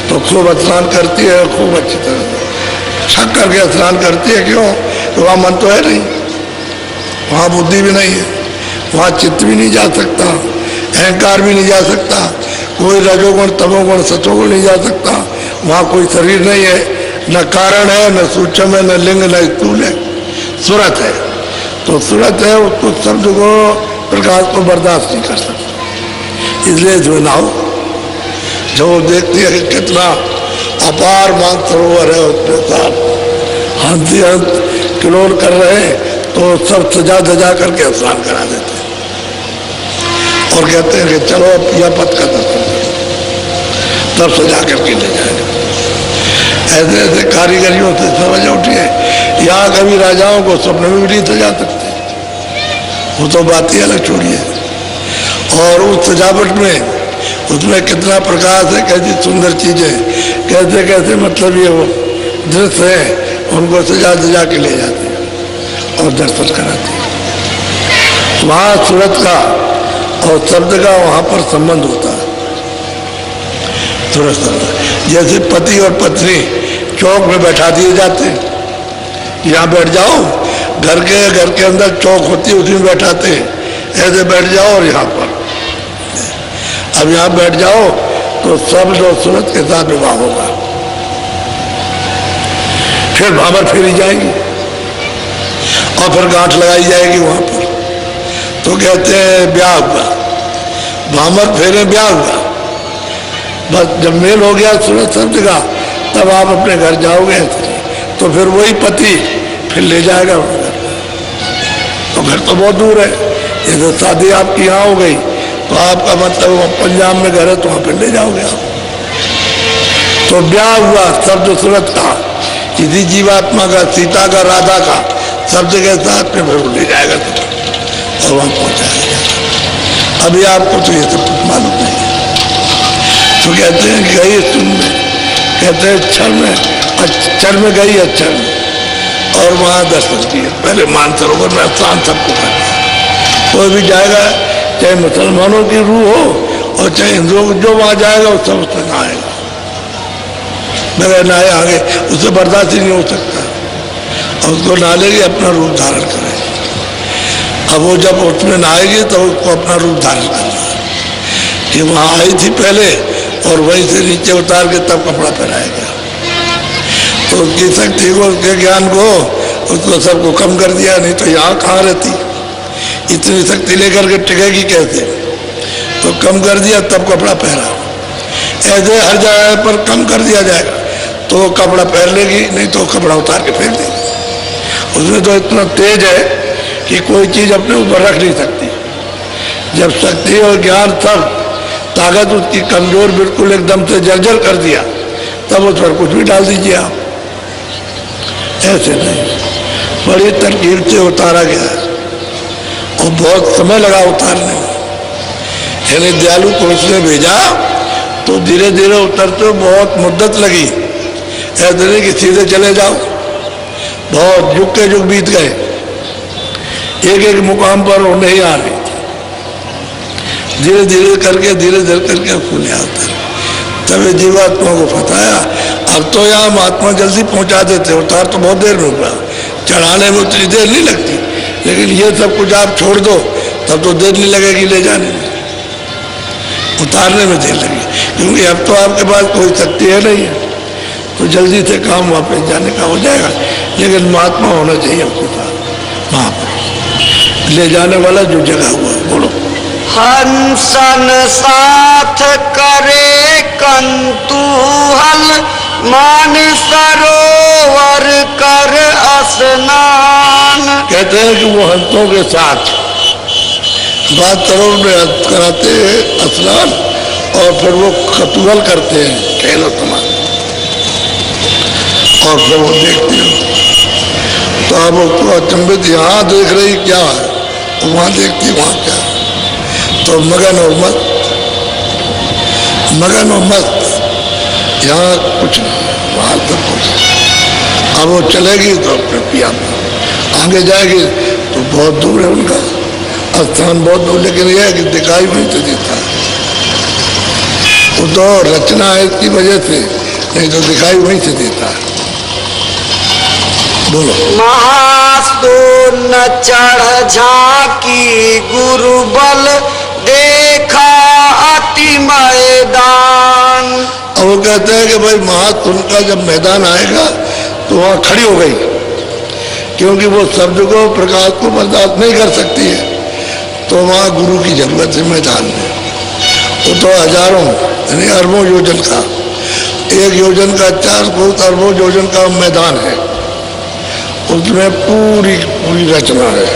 तो खूब स्नान करती है, खूब अच्छी तरह छक करके स्नान करती है। क्यों? तो वहाँ मन तो है नहीं, वहाँ बुद्धि भी नहीं है, वहाँ चित्त भी नहीं जा सकता, अहंकार भी नहीं जा सकता, कोई रजोगुण तमोगुण सतोगुण नहीं जा सकता, वहाँ कोई शरीर नहीं है, न कारण है, न सूक्ष्म है, न लिंग, न स्थूल है, सूरत है। तो सूरत है, उसको शब्द को प्रकाश को बर्दाश्त नहीं कर सकता, इसलिए जो ना हो जो देखती है कि कितना अपार मानसरोवर है, उसके साथ हाथी हंस किलोर कर रहे हैं तो सब सजा धजा करके स्नान करा देते हैं और कहते हैं कि चलो यह पथ का दर्शन करो, तब सजा करके ले जाएगा। ऐसे ऐसे कारीगरियों से समझ उठी है। यहाँ कभी राजाओं को स्वप्न में भी नहीं सजा सकते, वो तो बात ही अलग छोड़िए। और उस सजावट में उसमें कितना प्रकाश है, कैसी सुंदर चीजें, कैसे कैसे मतलब ये वो दृश्य है, उनको सजा सजा के ले जाते हैं और दर्शन कराते हैं। वहाँ सूरत का और शब्द का वहाँ पर संबंध होता है। सूरत शब्द जैसे पति और पत्नी चौक में बैठा दिए जाते हैं, यहाँ बैठ जाओ, घर के अंदर चौक होती है, उसी में बैठाते हैं, ऐसे बैठ जाओ और यहाँ पर अब यहाँ बैठ जाओ तो शब्द और सूरत के साथ विवाह होगा। फिर भावर फेरी जाएगी और फिर गांठ लगाई जाएगी वहां पर, तो कहते हैं ब्याह हुआ, भावर फेरे ब्याह हुआ। बस जब मेल हो गया सूरत शब्द का तब आप अपने घर जाओगे, तो फिर वही पति फिर ले जाएगा अपने घर। घर तो बहुत दूर है। जैसे शादी आपकी यहाँ हो गई तो आपका मतलब पंजाब में घर है तो वहाँ पिंडे जाओगे आप। तो ब्याह हुआ शब्द सूरत का, इसी जीवात्मा का, सीता का, राधा का, शब्द के साथ में फिर ले जाएगा और वहाँ पहुँचाएगा। अभी आपको तो ये सब कुछ मालूम नहीं है। तो कहते हैं गई सुन में, कहते हैं क्षण में गई अक्षर में, और वहाँ दर्शन किए। पहले मानसरोवर में स्नान सबको करना है। कोई भी जाएगा, चाहे मुसलमानों की रूह हो और चाहे हिंदुओं, जो वहाँ जाएगा वो सब उसमें नहाएगा। बगैर नहाए आगे उससे बर्दाश्त ही नहीं हो सकता, और उसको नहा लेगी, अपना रूप धारण करेगी। अब वो जब उसमें नहाएगी तो उसको अपना रूप धारण करना है कि वहाँ आई थी पहले और वहीं से नीचे उतार के तब कपड़ा पहनाएगा। तो उसकी शक्ति को, उसके ज्ञान को, उसको सबको कम कर दिया। नहीं तो यहाँ कहाँ रहती, इतनी शक्ति लेकर के टिकेगी कैसे? तो कम कर दिया तब कपड़ा पहना। ऐसे हर जगह पर कम कर दिया जाएगा तो कपड़ा पहन लेगी, नहीं तो कपड़ा उतार के फेंक देगी। उसमें तो इतना तेज है कि कोई चीज अपने ऊपर रख नहीं सकती। जब शक्ति और ज्ञान सब ताकत उसकी कमजोर बिल्कुल एकदम से जर्जर कर दिया, तब उस पर कुछ भी डाल दीजिए आप। ऐसे नहीं, बड़ी तरकीब से उतारा गया और बहुत समय लगा उतारने में। यानी दयालु को उसने भेजा तो धीरे धीरे उतरते बहुत मुद्दत लगी। ऐसे नहीं कि सीधे चले जाओ, बहुत युग के युग बीत गए, एक एक मुकाम पर वो नहीं आ रही। धीरे धीरे करके फूले आते, तब जीवात्मा को फताया। अब तो यहाँ महात्मा जल्दी पहुंचा देते, उतार तो बहुत देर में हुआ, चढ़ाने में उतनी देर नहीं लगती, लेकिन ये सब कुछ आप छोड़ दो तब तो देर नहीं लगेगी ले जाने में, उतारने में देर लगी। क्योंकि अब तो आपके पास कोई शक्ति है नहीं है, तो जल्दी से काम वापस जाने का हो जाएगा। लेकिन महात्मा होना चाहिए आपके पास, वहाँ पर ले जाने वाला जो जगह हुआ। बोलो। हंसन साथ करे कंतूहल, मान सरोवर कर स्नान। कहते हैं कि वो हंसों के साथ बात सरोवर में कराते हैं स्नान, और फिर वो कतूहल करते हैं खेलो समान, और फिर वो देखते हैं। तो आप उसको अचंभित, यहाँ देख रही क्या है, वहाँ देखती वहाँ क्या है। तो मगन और मस्त, यहाँ कुछ नहीं, वहाँ सब कुछ। अब वो चलेगी तो फिर पिया आगे जाएगी तो बहुत दूर है उनका स्थान, बहुत दूर, लेकिन यह है कि दिखाई वहीं से देता है। वो तो रचना है इसकी वजह से, नहीं तो दिखाई वहीं से देता है। बोलो। महास्तून चढ़ झांकी गुरु बल, देखा अति मैदान। अब वो कहते हैं कि भाई महास्तून का जब मैदान आएगा तो वहाँ खड़ी हो गई, क्योंकि वो शब्द को, प्रकाश को बर्दाश्त नहीं कर सकती है। तो वहाँ गुरु की जरूरत है मैदान में। वो तो हजारों यानी अरबों योजन का, एक योजन का 4 अरबों योजन का मैदान है, उसमें पूरी रचना है।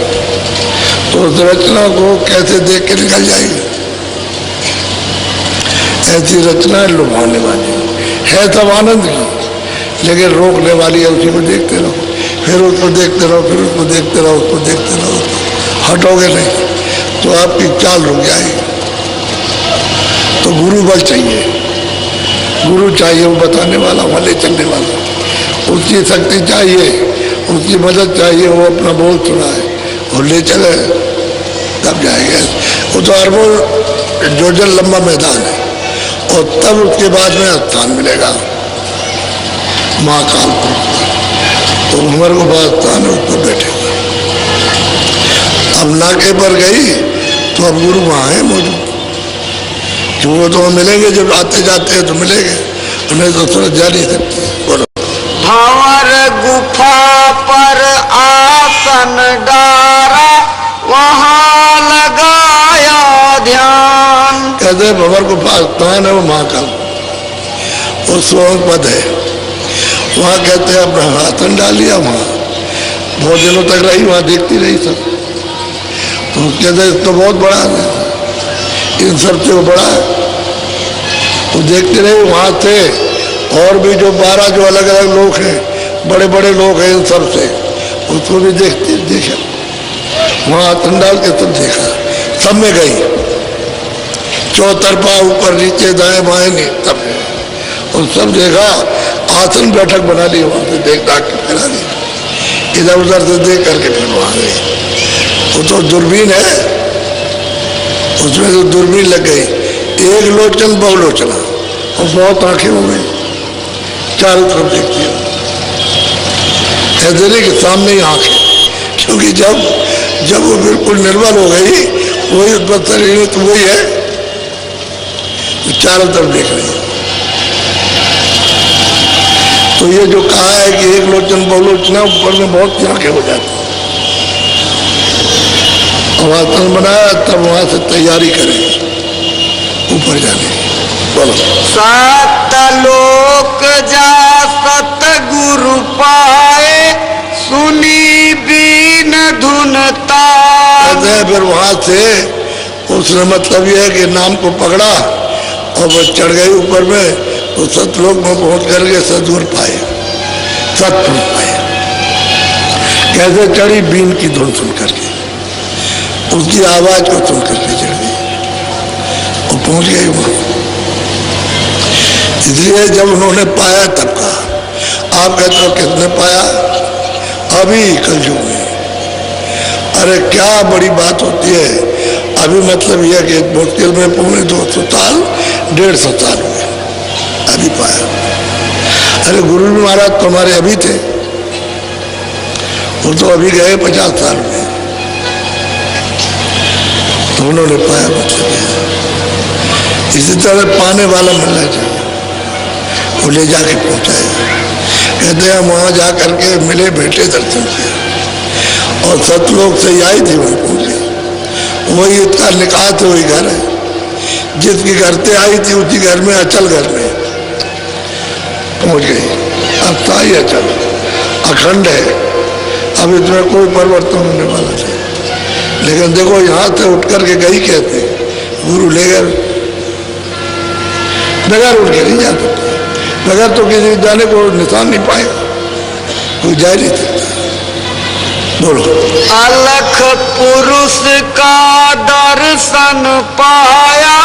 तो उस रचना को कैसे देख के निकल जाएगी? ऐसी रचना लुभाने वाली है, सब आनंद की, लेकिन रोकने वाली है। उसी को देखते रहो, फिर उसको देखते रहो, फिर उसको देखते रहो, उसको देखते रहो, हटोगे नहीं तो आपकी चाल रुक जाएगी। तो गुरु बल चाहिए, गुरु चाहिए, वो बताने वाला, वहाँ ले चलने वाला, उसकी शक्ति चाहिए, उसकी मदद चाहिए, वो अपना बोल सुनाए और ले चले, तब जाएंगे। वो तो अरबों जोजन लंबा मैदान है, और तब उसके बाद में स्थान मिलेगा महाकाल को। तो उमर को बाद स्थान है, उस पर बैठे हुए। अब नाके पर गई तो अब गुरु वहाँ है मौजूद, वो तो मिलेंगे, जब आते जाते हैं तो मिलेंगे, उन्हें तो सूरत जा नहीं सकती। बोलो। भंवर गुफा पर आसन डारा, वहाँ लगाया ध्यान। कहते भंवर गुफा स्थान है, वो महाकाल, वो स्वयं पद है। वहाँ कहते हैं अपना आसन डाल लिया, वहाँ बहुत दिनों तक रही, वहाँ देखती रही सब, तो कहते तो बहुत बड़ा है, इन सब से वो बड़ा है। तो देखते रहे वहाँ थे और भी जो 12 जो अलग अलग लोग हैं, बड़े बड़े लोग हैं, इन सब से उसको भी देखा वहाँ आसन डाल के सब देखा, सब में गई चौतरफा ऊपर नीचे दाएं बाएं नहीं सब, और सब देखा, आसन बैठक बना ली वहाँ से देख दाख के करा दी, इधर उधर से देख करके फिर वहाँ गई। वो तो दूरबीन है, उसमें तो दूरबीन लग गई, एक लोचन बहुलोचना, और बहुत आंखें हो गई, चारों तरफ देखती हो, ऐसे नहीं कि सामने ही आंख है, क्योंकि जब वो बिल्कुल निर्बल हो गई, वही शरीर तो वही है, तो चारों तरफ देख रही है। तो ये जो कहा है कि एक लोचन बहुलोचना, ऊपर में बहुत सी आंखें हो जाती, और आसन बनाया तब वहां से तैयारी करें ऊपर जाने की। बोलो। सतलोक जा सतगुरु पाए, सुनी बीन धुनता। कहते हैं फिर वहां से उसने मतलब यह है कि नाम को पकड़ा और वो चढ़ गई ऊपर में, तो सतलोक में पहुंच करके सदगुरु पाए, सतपुरुष पाए। कैसे चढ़ी? बीन की धुन सुन करके, उसकी आवाज को सुन करके चढ़ गई और पहुंच गई वहां। इसलिए जब उन्होंने पाया तब कहा। आप कहते हो किसने पाया? अभी कलयुग में। अरे क्या बड़ी बात होती है। अभी मतलब यह कि मुश्किल में 250 साल 150 साल हुए, अभी पाया। अरे गुरु जी महाराज तो हमारे अभी थे, वो तो अभी गए 50 साल में, तो उन्होंने पाया मतलब। इसी तरह पाने वाला मिलना चाहिए, वो ले जाके पहुंचाएगा। कहते हैं वहां जा करके मिले, बैठे, दर्शन किया, और सतलोक से आई थी वहां पहुंचे। वही इसका निकाह थे, वही घर है जिसके घर से आई थी, उसी घर में, अचल घर में पहुंच गई। अब स्थायी अचल अखंड है, अब इसमें कोई परिवर्तन होने वाला नहीं। लेकिन देखो यहाँ से उठ करके गई कहते गुरु ले गए, बगैर उठ के नहीं जा सकते, बगैर तो किसी जाने को निशान नहीं पाएगा, कोई जा नहीं सकता। बोलो। अलख पुरुष का दर्शन पाया,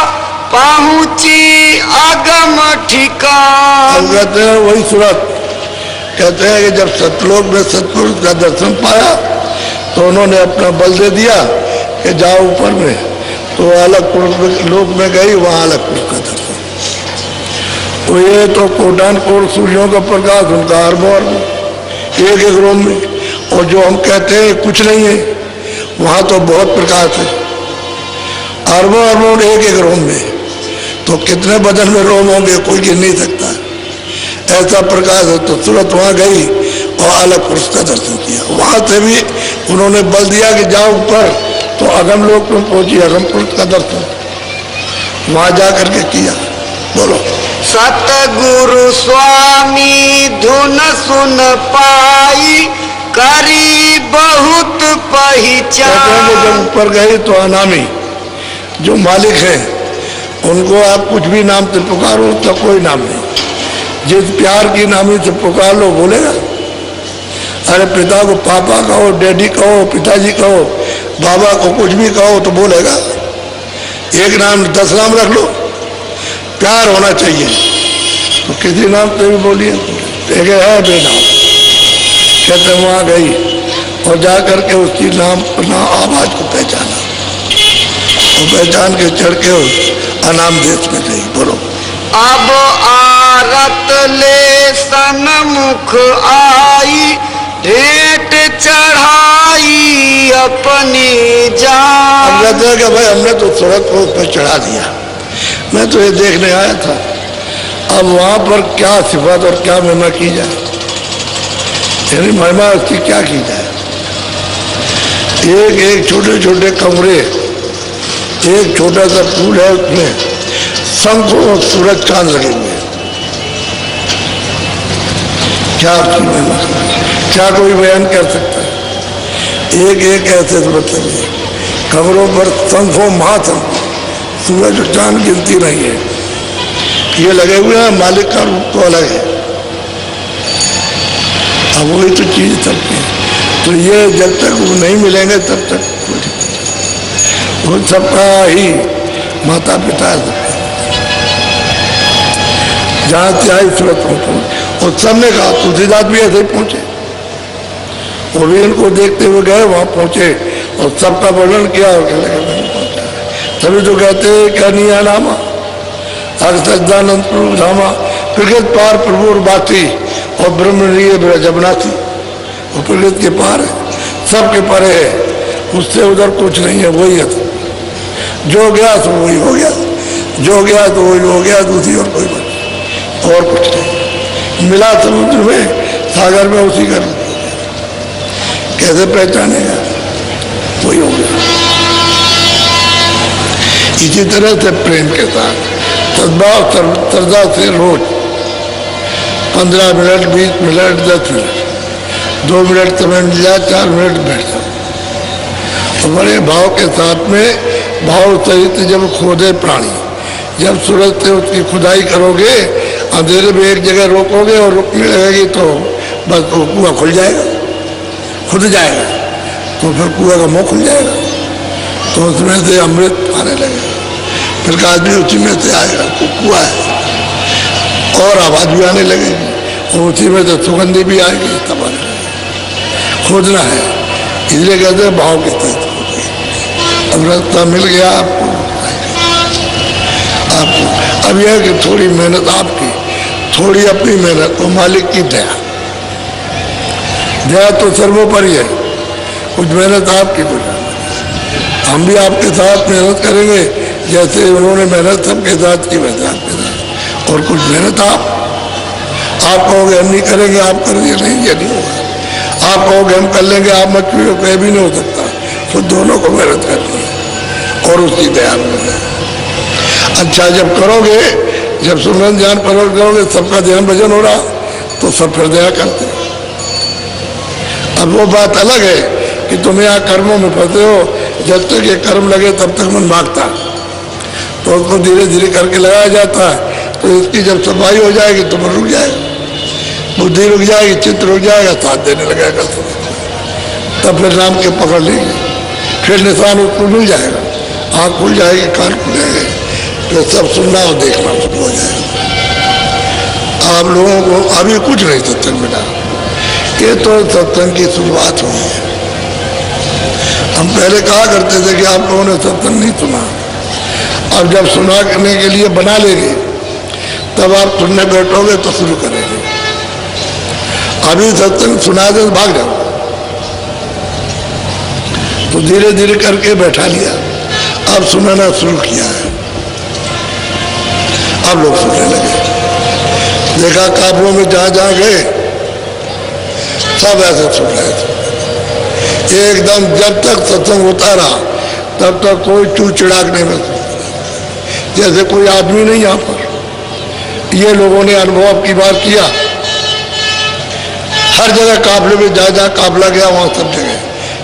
पहुंची अगम ठिकान। अब कहते हैं वही सूरत, कहते हैं कि जब सतलोक में सतपुरुष का दर्शन पाया तो उन्होंने अपना बल दे दिया कि जाओ ऊपर में, तो अलग पुरुष लोक में गई, वहां अलग पुरुष का दर्शन। तो ये तो कोटान कोट सूर्यों का प्रकाश, उनका हर बार एक एक रोम में, और जो हम कहते हैं कुछ नहीं है, वहां तो बहुत प्रकाश है, अरबों अरबों एक एक रोम में। तो कितने बदन में रोम होंगे कोई गिन नहीं सकता, ऐसा प्रकाश है। तो तुरंत वहां गई और अलग पुरुष का दर्शन किया। वहां से भी उन्होंने बल दिया कि जाओ ऊपर, तो अगम लोक में पहुंची, अगम पुरुष का दर्शन वहां जा करके किया। बोलो। सतगुरु स्वामी धुन सुन पाई, करी बहुत पहचान। जब ऊपर गए तो अनामी जो मालिक है, उनको आप कुछ भी नाम से पुकारो तो कोई नाम नहीं, जिस प्यार की नामी से पुकार लो बोलेगा। अरे पिता को पापा कहो, डैडी कहो, पिताजी कहो, बाबा को कुछ भी कहो तो बोलेगा। एक नाम 10 नाम रख लो, प्यार होना चाहिए तो किसी नाम से भी बोलिए। एक है बेनाम। कहते वहां गई और जा करके उसकी नाम अपना आवाज को पहचाना, और पहचान के चढ़ के अनाम देश में गई। बोलो। अब आरत ले सन्मुख आई, भेंट चढ़ाई अपनी जान। हम कहते हैं कि भाई हमने तो सड़क को उस पर चढ़ा दिया, मैं तो ये देखने आया था, अब वहां पर क्या सिफत और क्या महिमा की जाए, यानी महिमा उसकी क्या की जाए। एक एक छोटे छोटे कमरे, एक छोटा सा फूल है, उसमें शंख और सूरज चांद लगे हुए हैं। क्या उसकी महिमा, क्या कोई बयान कर सकता है। एक एक ऐसे मतलब खबरों पर संखों महासंख, सूरज और चांद गिनती नहीं है। ये लगे हुए हैं, मालिक का रूप तो अलग है। अब वही तो चीज सबकी है। तो ये जब तक वो नहीं मिलेंगे तब तक वो सबका ही माता पिता है। जहाँ से आई सूरत पहुँचो, और सबने कहा तुलसीदास भी ऐसे ही पहुँचे। वो भी इनको देखते हुए गए, वहाँ पहुँचे और सबका वर्णन किया और पहुँचा। तभी तो कहते क्या नहीं है नामा सच्चिदानंद प्रभु धामा, प्रकृत पार प्रभु और बाती और ब्रह्मणीय जबनाथी। वो प्रकृत के पार है, सबके परे है, उससे उधर कुछ नहीं है, वही है। जो गया तो वही हो गया, जो गया तो वही हो गया, दूसरी और कोई बात और कुछ नहीं। मिला समुद्र में, सागर में, उसी का रूप। कैसे पहचानेगा? वही हो गया। इसी तरह से प्रेम के साथ सद्भाव श्रद्धा से रोज 15 मिनट, 20 मिनट, 10 मिनट, 2 मिनट समय मिल जाए, 4 मिनट बैठ जाओ। तो बड़े भाव के साथ में, भाव सहित जब खोदे प्राणी, जब सूरज से उसकी खुदाई करोगे, अंधेरे में एक जगह रोकोगे और रुकने लगेगी तो बस वो कुआं खुल जाएगा, खुद जाएगा। तो फिर कुआं का मुंह खुल जाएगा, तो उसमें से अमृत आने लगेगा। फिर आदमी उसी में से आएगा, कुआं है, और आवाज भी आने लगेगी, और उसी में से सुगंधी भी आएगी। तब खोजना है, इसलिए कहते हैं भाव के तहत। अब रास्ता मिल गया आपको। अब यह कि थोड़ी मेहनत आपकी, थोड़ी अपनी मेहनत, तो मालिक की दया। दया तो सर्वोपरि है। कुछ मेहनत आपकी, कुछ हम भी आपके साथ मेहनत करेंगे, जैसे उन्होंने मेहनत सबके साथ की, वैसे आपके साथ। और कुछ मेहनत आप कहोगे हम नहीं करेंगे, आप कर दिए, नहीं, ये नहीं होगा। आप कहोगे हम कर लेंगे, आप मत करिए, कहीं भी नहीं हो सकता। तो दोनों को मेहनत करनी है और उसकी दया में। अच्छा जब करोगे, जब सुमरन ध्यान परवट करोगे, सबका ध्यान भजन हो रहा, तो सब फिर दया करते। अब वो बात अलग है कि तुम यहाँ कर्मों में फंसे हो, जब तक ये कर्म लगे तब तक मन भागता, तो उसको धीरे धीरे करके लगाया जाता है। तो इसकी जब सफाई हो जाएगी तो मन रुक जाएगा, बुद्धि रुक जाएगी, चित्त रुक जाएगा, साथ देने लगेगा। तब फिर राम के पकड़ लेंगे, फिर निशान उसको मिल जाएगा, आँख खुल जाएगी, कान खुलेंगे, फिर सब सुनना और देखना शुरू हो जाएगा। आप लोगों को अभी कुछ नहीं सत्संग मिला, ये तो सत्संग की शुरुआत हुई है। हम पहले कहा करते थे कि आप लोगों ने सत्संग नहीं सुना। अब जब सुनाने के लिए बना लेंगे, तब आप सुनने बैठोगे तो शुरू करेंगे। अभी सत्संग सुना दे तो भाग जाओ। तो धीरे धीरे करके बैठा लिया, अब सुनाना शुरू किया है। अब लोग सुनने लगे, देखा काबुओं में जहां जहां गए सब ऐसे सुन रहे थे एकदम। जब तक सत्संग होता रहा तब तक कोई चू चिड़ाक नहीं मिलता, जैसे कोई आदमी नहीं। यहाँ पर ये लोगों ने अनुभव की बार किया, हर जगह काफले में जहाँ जहाँ काफला गया वहाँ सब जगह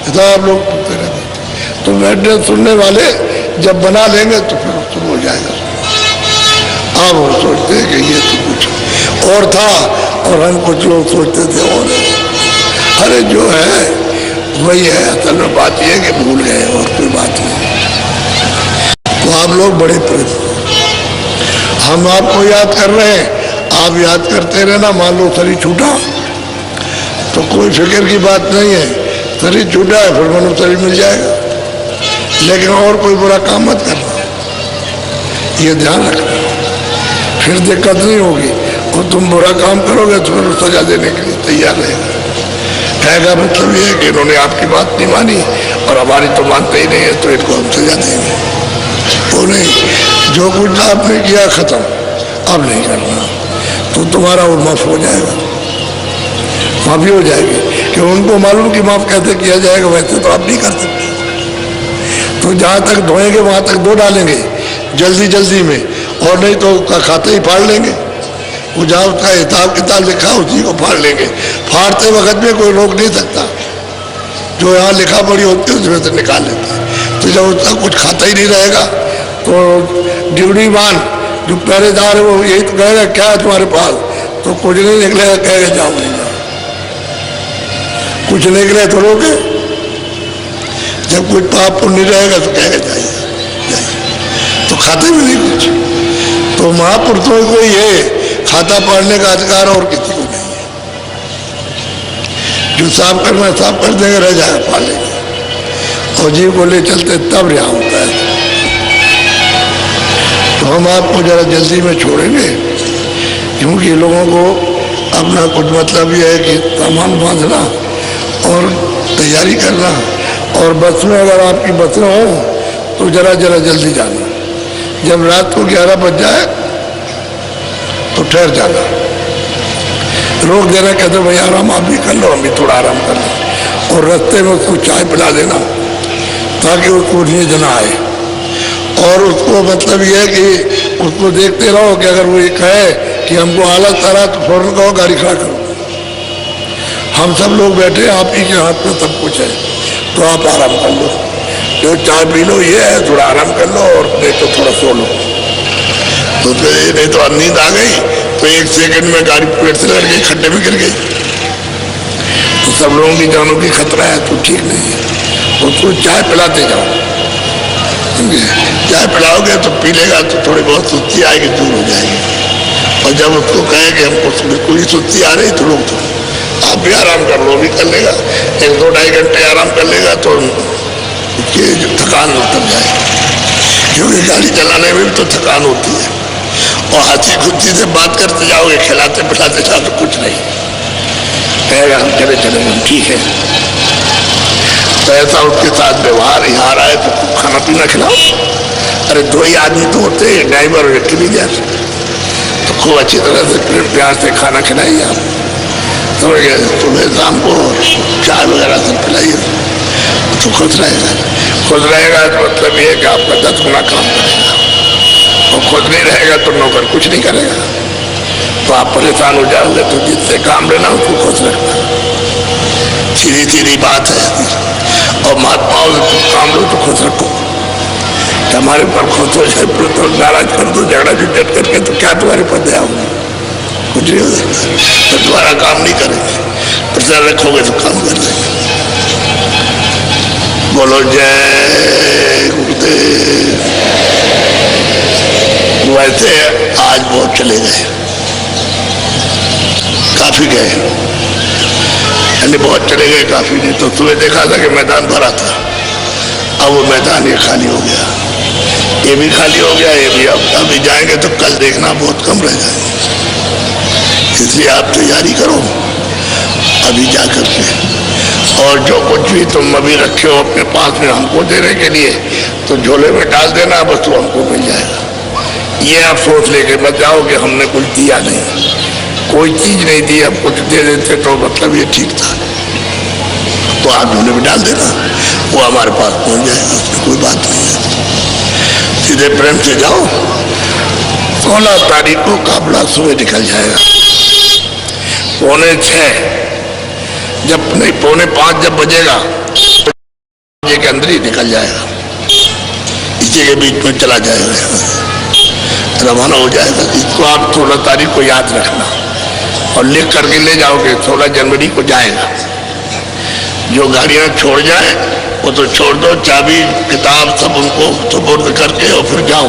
सब लोग सुनते रहते। तो बैठने सुनने वाले जब बना लेंगे तो फिर शुरू हो जाएगा। अब वो सोचते हैं कि ये तो कुछ और था, और हम कुछ लोग सोचते थे और अरे जो है वही है। असल में बात यह है कि भूल गए, और कोई बात नहीं। तो आप लोग बड़े प्रयत्न, हम आपको याद कर रहे हैं, आप याद करते रहना। मान लो शरीर छूटा तो कोई फिक्र की बात नहीं है, शरीर छूटा है फिर मनो शरीर मिल जाएगा। लेकिन और कोई बुरा काम मत करना, ये ध्यान रखना, फिर दिक्कत नहीं होगी। और तुम बुरा काम करोगे तो फिर सजा देने के लिए तैयार रहेगा। कहेगा मतलब ये है कि इन्होंने आपकी बात नहीं मानी और हमारी तो मानते ही नहीं है, तो इनको हम सजा देंगे। वो नहीं, जो कुछ आपने किया खत्म, अब नहीं करना, तो तुम्हारा और माफ हो जाएगा, माफी हो जाएगी। कि उनको मालूम कि माफ कैसे किया जाएगा, वैसे तो आप नहीं कर सकते। तो जहाँ तक धोएंगे वहाँ तक धो डालेंगे जल्दी जल्दी में, और नहीं तो उसका खाता ही फाड़ लेंगे। वो जहाँ उसका हिसाब किताब लिखा उसी को फाड़ लेंगे। फाड़ते वक्त में कोई रोक नहीं सकता, जो यहाँ लिखा पड़ी होती है उसमें से निकाल लेते हैं। तो जब उसका कुछ खाता ही नहीं रहेगा तो ड्यूटी मान जो पहरेदार है वो यही तो कहेगा क्या है तुम्हारे पास, तो कुछ नहीं निकलेगा, कहेगा जाओ नहीं जाओ। कुछ निकले तो रोके, जब कुछ पाप पुण्य रहेगा तो कहेगा जाइए जाइए, तो खाते भी नहीं कुछ। तो महापुरुषों को ये खाता पाड़ने का अधिकार और किसी को नहीं है। जो साफ करना साफ कर देंगे, रह जाएगा पालेंगे, और जीव को ले चलते तब रिहा होता है। तो हम आपको जरा जल्दी में छोड़ेंगे, क्योंकि लोगों को अपना कुछ मतलब ये है कि सामान बांधना और तैयारी करना, और बस में अगर आपकी बसें हो तो जरा जरा जल्दी जाना। जब रात को 11 बज जाए तो ठहर जाना, रोक देना, कहते भाई आराम आप भी कर लो, हम भी थोड़ा आराम कर लो, और रास्ते में उसको चाय पिला देना ताकि उसको नींद ना आए। और उसको मतलब ये है कि उसको देखते रहो कि अगर वो ये कहे कि हमको आलस आ रहा तो फौरन कहो गाड़ी खड़ा करो, हम सब लोग बैठे, आप ही के हाथ में सब कुछ है, तो आप आराम कर लो, जो चाय पी लो, ये है थोड़ा आराम कर लो, और नहीं तो थोड़ा सो लो। तो फिर नहीं तो नींद आ गई तो 1 सेकंड में गाड़ी पेट से लड़ गई, खड्डे में गिर गई, तो सब लोगों की जानों की खतरा है, तो ठीक नहीं है। उसको चाय पिलाते जाओ, चाय पिलाओगे तो पी लेगा तो थोड़ी बहुत सुस्ती आएगी, दूर हो जाएगी। और जब उसको कहे कि हमको बिल्कुल ही सुस्ती आ रही तो लोग तो आप भी आराम कर लो, भी कर लेगा, 1-2-2.5 घंटे आराम कर लेगा तो उसकी थकान उतर जाएगी, क्योंकि गाड़ी चलाने में भी तो थकान होती है। और हंसी खुशी से बात करते जाओगे, खिलाते पिलाते जाओ तो कुछ नहीं कहेगा, हम चले चले हम ठीक है। तो ऐसा उसके साथ व्यवहार यहाँ आए तो खाना पीना खिलाओ। अरे 2 ही आदमी तो होते हैं, ड्राइवर और क्लीनर, तो खूब अच्छी तरह से प्रेम प्यार से खाना खिलाइए आप, तो सुबह शाम को चाय वगैरह सब पिलाइए, तो खुश रहेगा। खुश रहेगा तो मतलब ये कि आपका 10 गुना काम करेगा, और खुश नहीं रहेगा तो नौकर कुछ नहीं करेगा। तो आप परेशान हो जाओगे, तो जिससे काम लेना उसको खुश रखना, सीधी सीधी बात है। और महात्माओं से काम लो तो खुश रखो, कि हमारे ऊपर खुश हो जाए, तो नाराज कर दो, झगड़ा झुझट करके, तो क्या तुम्हारे पर दया होगी, कुछ नहीं हो सकता। तो तुम्हारा काम नहीं करेंगे, प्रचार रखोगे तो काम कर देंगे। बोलो जय गुरुदेव। वैसे आज बहुत चले गए, काफी गए, यानी बहुत चले गए, काफी नहीं। तो सुबह देखा था कि मैदान भरा था, अब वो मैदान ये खाली हो गया, ये भी खाली हो गया, ये भी। अब अभी जाएंगे तो कल देखना बहुत कम रह जाएंगे, इसलिए आप तैयारी करो अभी जा करके। और जो कुछ भी तुम अभी रखे हो अपने पास में हमको देने के लिए, तो झोले में डाल देना, बस वो हमको मिल जाएगा। ये आप सोच लेके मत जाओ कि हमने कुछ दिया नहीं, कोई चीज नहीं दी, अब कुछ दे देते तो मतलब ये ठीक था, तो आप झोले में डाल देना, वो हमारे पास पहुंच जाएगा, उसमें कोई बात नहीं है। सीधे प्रेम से जाओ। 16 तारीख को काफिला सुबह निकल जाएगा, 4:45 जब नहीं 4:45 जब बजेगा ये के अंदर ही निकल जाएगा, इसी के बीच में चला जाएगा, रवाना हो जाएगा। इसको आप 16 तारीख को याद रखना और लिख करके ले जाओगे, 16 जनवरी को जाएगा। जो गाड़ियां छोड़ जाए वो तो छोड़ दो, चाबी किताब सब उनको सुपुर्द करके और फिर जाओ,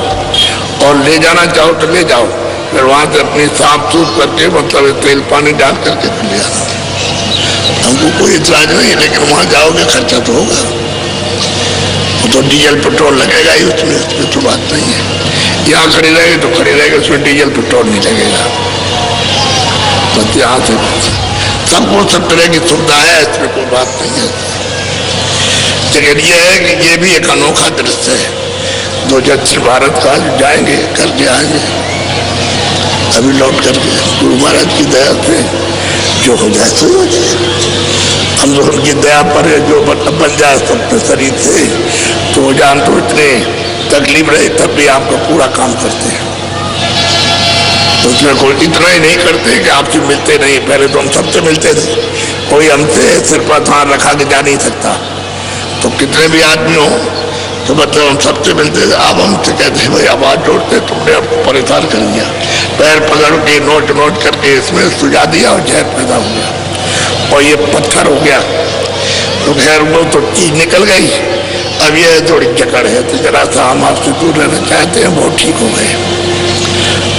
और ले जाना चाहो तो ले जाओ, फिर वहां से अपनी साफ सूफ करके मतलब तेल पानी डाल करके फिर ले आना। हमको कोई इतराज नहीं, लेकिन वहां जाओगे खर्चा तो होगा, वो तो डीजल पेट्रोल लगेगा ही उसमें तो बात नहीं है। यहाँ खड़ी रहेगी तो खड़ी रहेगी, उसमें डीजल पेट्रोल नहीं लगेगा। बस यहाँ से सबको सब तरह की सुविधा है, इसमें कोई बात नहीं है। लेकिन ये है कि ये भी एक अनोखा दृश्य है, जो दक्षिण भारत का जाएंगे करके आएंगे, अभी लौट करके गुरु महाराज की दया से जो हो जाए सही हो जाए। हम लोग उनकी दया पर है, जो मतलब बन जाए सबके शरीर से, तो जान तो इतने तकलीफ रहे तब भी आपका पूरा काम करते हैं। तो उसमें कोई इतना ही नहीं करते कि आपसे मिलते नहीं, पहले तो हम सबसे मिलते थे, कोई हमसे सिर पर हाथ रखा के जा नहीं सकता। तो कितने भी आदमी हो तो मतलब हम सबसे मिलते थे। अब हमसे कहते भाई आवाज जोड़ते, तुमने अब परेशान कर दिया, पैर पकड़ के नोट नोट करके इसमें सुझा दिया और जहर पैदा हो गया और ये पत्थर हो गया। तो खैर वो तो चीज निकल गई, अब ये थोड़ी जकड़ है, तो जरा सा हम आपसे दूर रहना चाहते हैं। बहुत ठीक हो गए,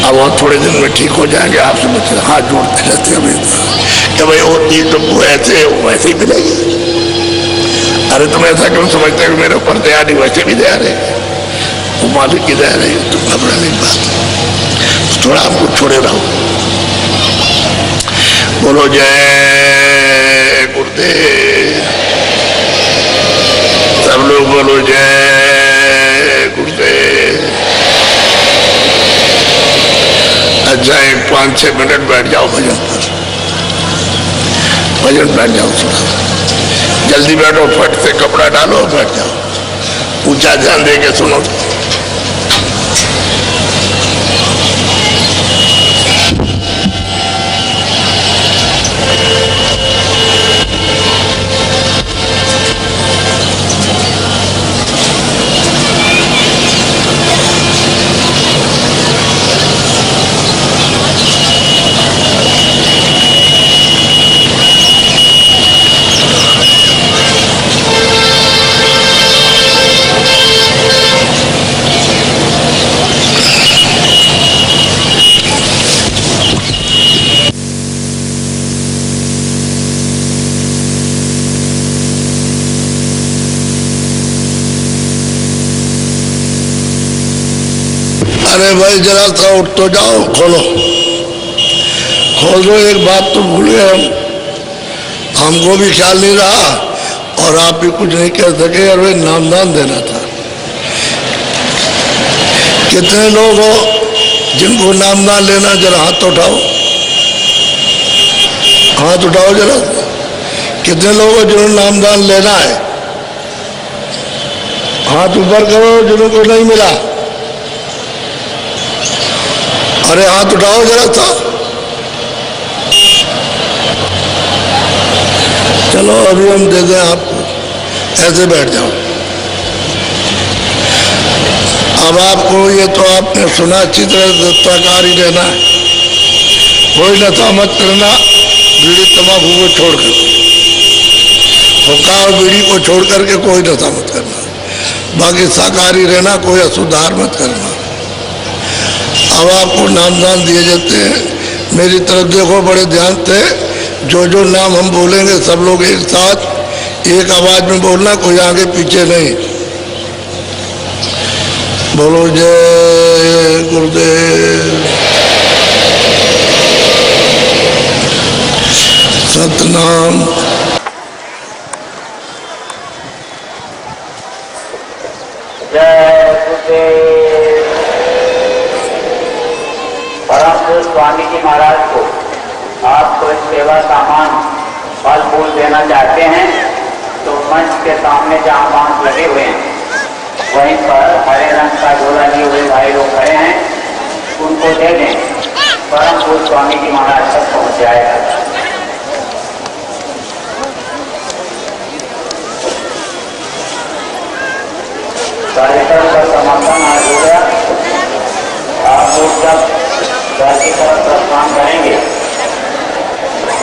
अब वो थोड़े दिन में ठीक हो जाएंगे। आपसे मुझसे हाथ जोड़ते रहते हैं कि भाई वो चीज तुमको ऐसे वैसे ही मिलेगी। अरे तुम ऐसा क्यों समझते हो मेरे ऊपर दया नहीं, वैसे भी दया रहे, वो मालिक की दया रही, तुम घबराने की बात, थोड़ा हमको छोड़े रहो। बोलो जय गुरुदेव, सब लोग बोलो जय गुरुदेव। अच्छा, एक 5-6 मिनट बैठ जाओ भजन पर, भजन बैठ जाओ, थोड़ा जल्दी बैठो, फट से कपड़ा डालो, बैठ जाओ, ऊंचा ध्यान दे के सुनो। अरे भाई जरा सा उठ तो जाओ, खोलो खोल दो। एक बात तो भूल गए हम, हमको भी ख्याल नहीं रहा और आप भी कुछ नहीं कह सके। अरे नामदान देना था। कितने लोग हो जिनको नामदान लेना, जरा हाथ तो उठाओ, हाथ उठाओ जरा। कितने लोग हो जिन्होंने नामदान लेना है? हाथ ऊपर करो जिनको नहीं मिला। अरे हाथ उठाओ जरा सा। चलो अभी हम दे दें आपको, ऐसे बैठ जाओ। अब आपको ये तो आपने सुना, अच्छी तरह सहकारी रहना है, कोई नशा मत करना, बीड़ी तंबाकू को छोड़कर, हुक्का और बीड़ी को छोड़ करके कोई नशा मत करना। बाकी शाकाहारी रहना, कोई अशुद्धार मत करना। अब आपको नामदान दिए जाते हैं। मेरी तरफ देखो बड़े ध्यान से, जो जो नाम हम बोलेंगे सब लोग एक साथ एक आवाज में बोलना, कोई आगे पीछे नहीं। बोलो जय गुरुदेव, सतनाम। जय गुरुदेव। परम पूज्य स्वामी जी महाराज को आप कोई सेवा सामान फल फूल देना चाहते हैं तो मंच के सामने जहाँ बांस लगे हुए हैं वहीं पर हरे रंग का झोला लिए हुए भाई लोग खड़े हैं, उनको दे दें। परम पूज्य स्वामी जी महाराज तक पहुँच जाएगा। कार्यक्रम का समापन आज हो गया। आप लोग जब घर की तरफ प्रस्थान करेंगे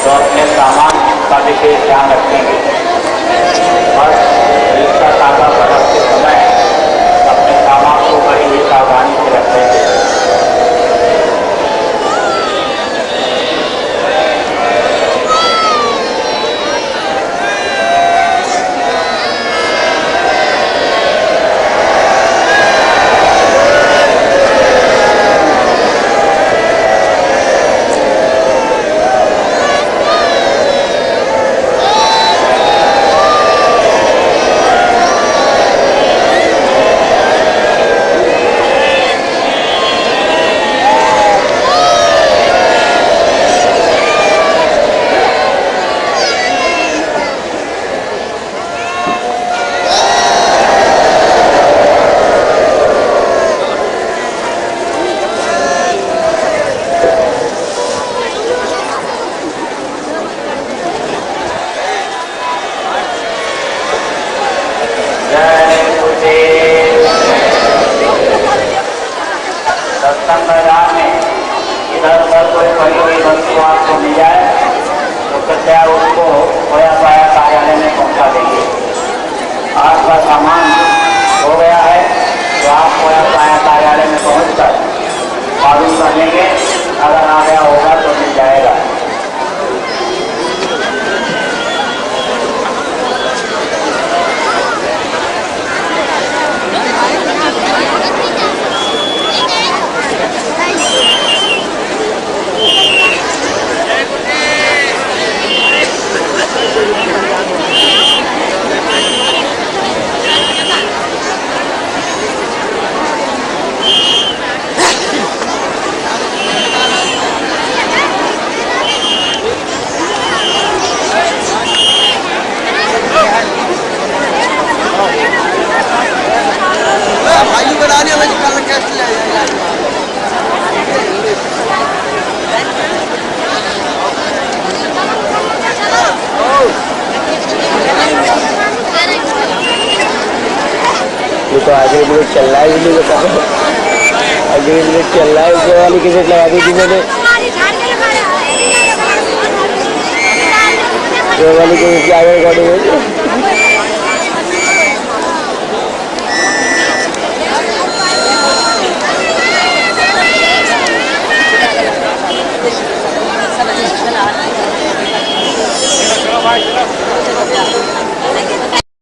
तो अपने सामान का विशेष ध्यान रखेंगे और रिक्शा ताला पर रखते समय अपने सामान को बड़ी ही सावधानी से रखेंगे। दिखा देंगे। आपका सामान हो गया है तो आप कार्यालय में पहुंचकर मालूम कर लेंगे, अगर आ गया होगा तो मिल जाएगा। भाई बनाने में कल कैसे आएगा? ये तो आगे मिनट चल रहा है, ये बताओ आगे मिनट चल रहा है। ऊपर वाली की सेट लगा दी थी मैंने, ऊपर वाली की आगे रिकॉर्डिंग है।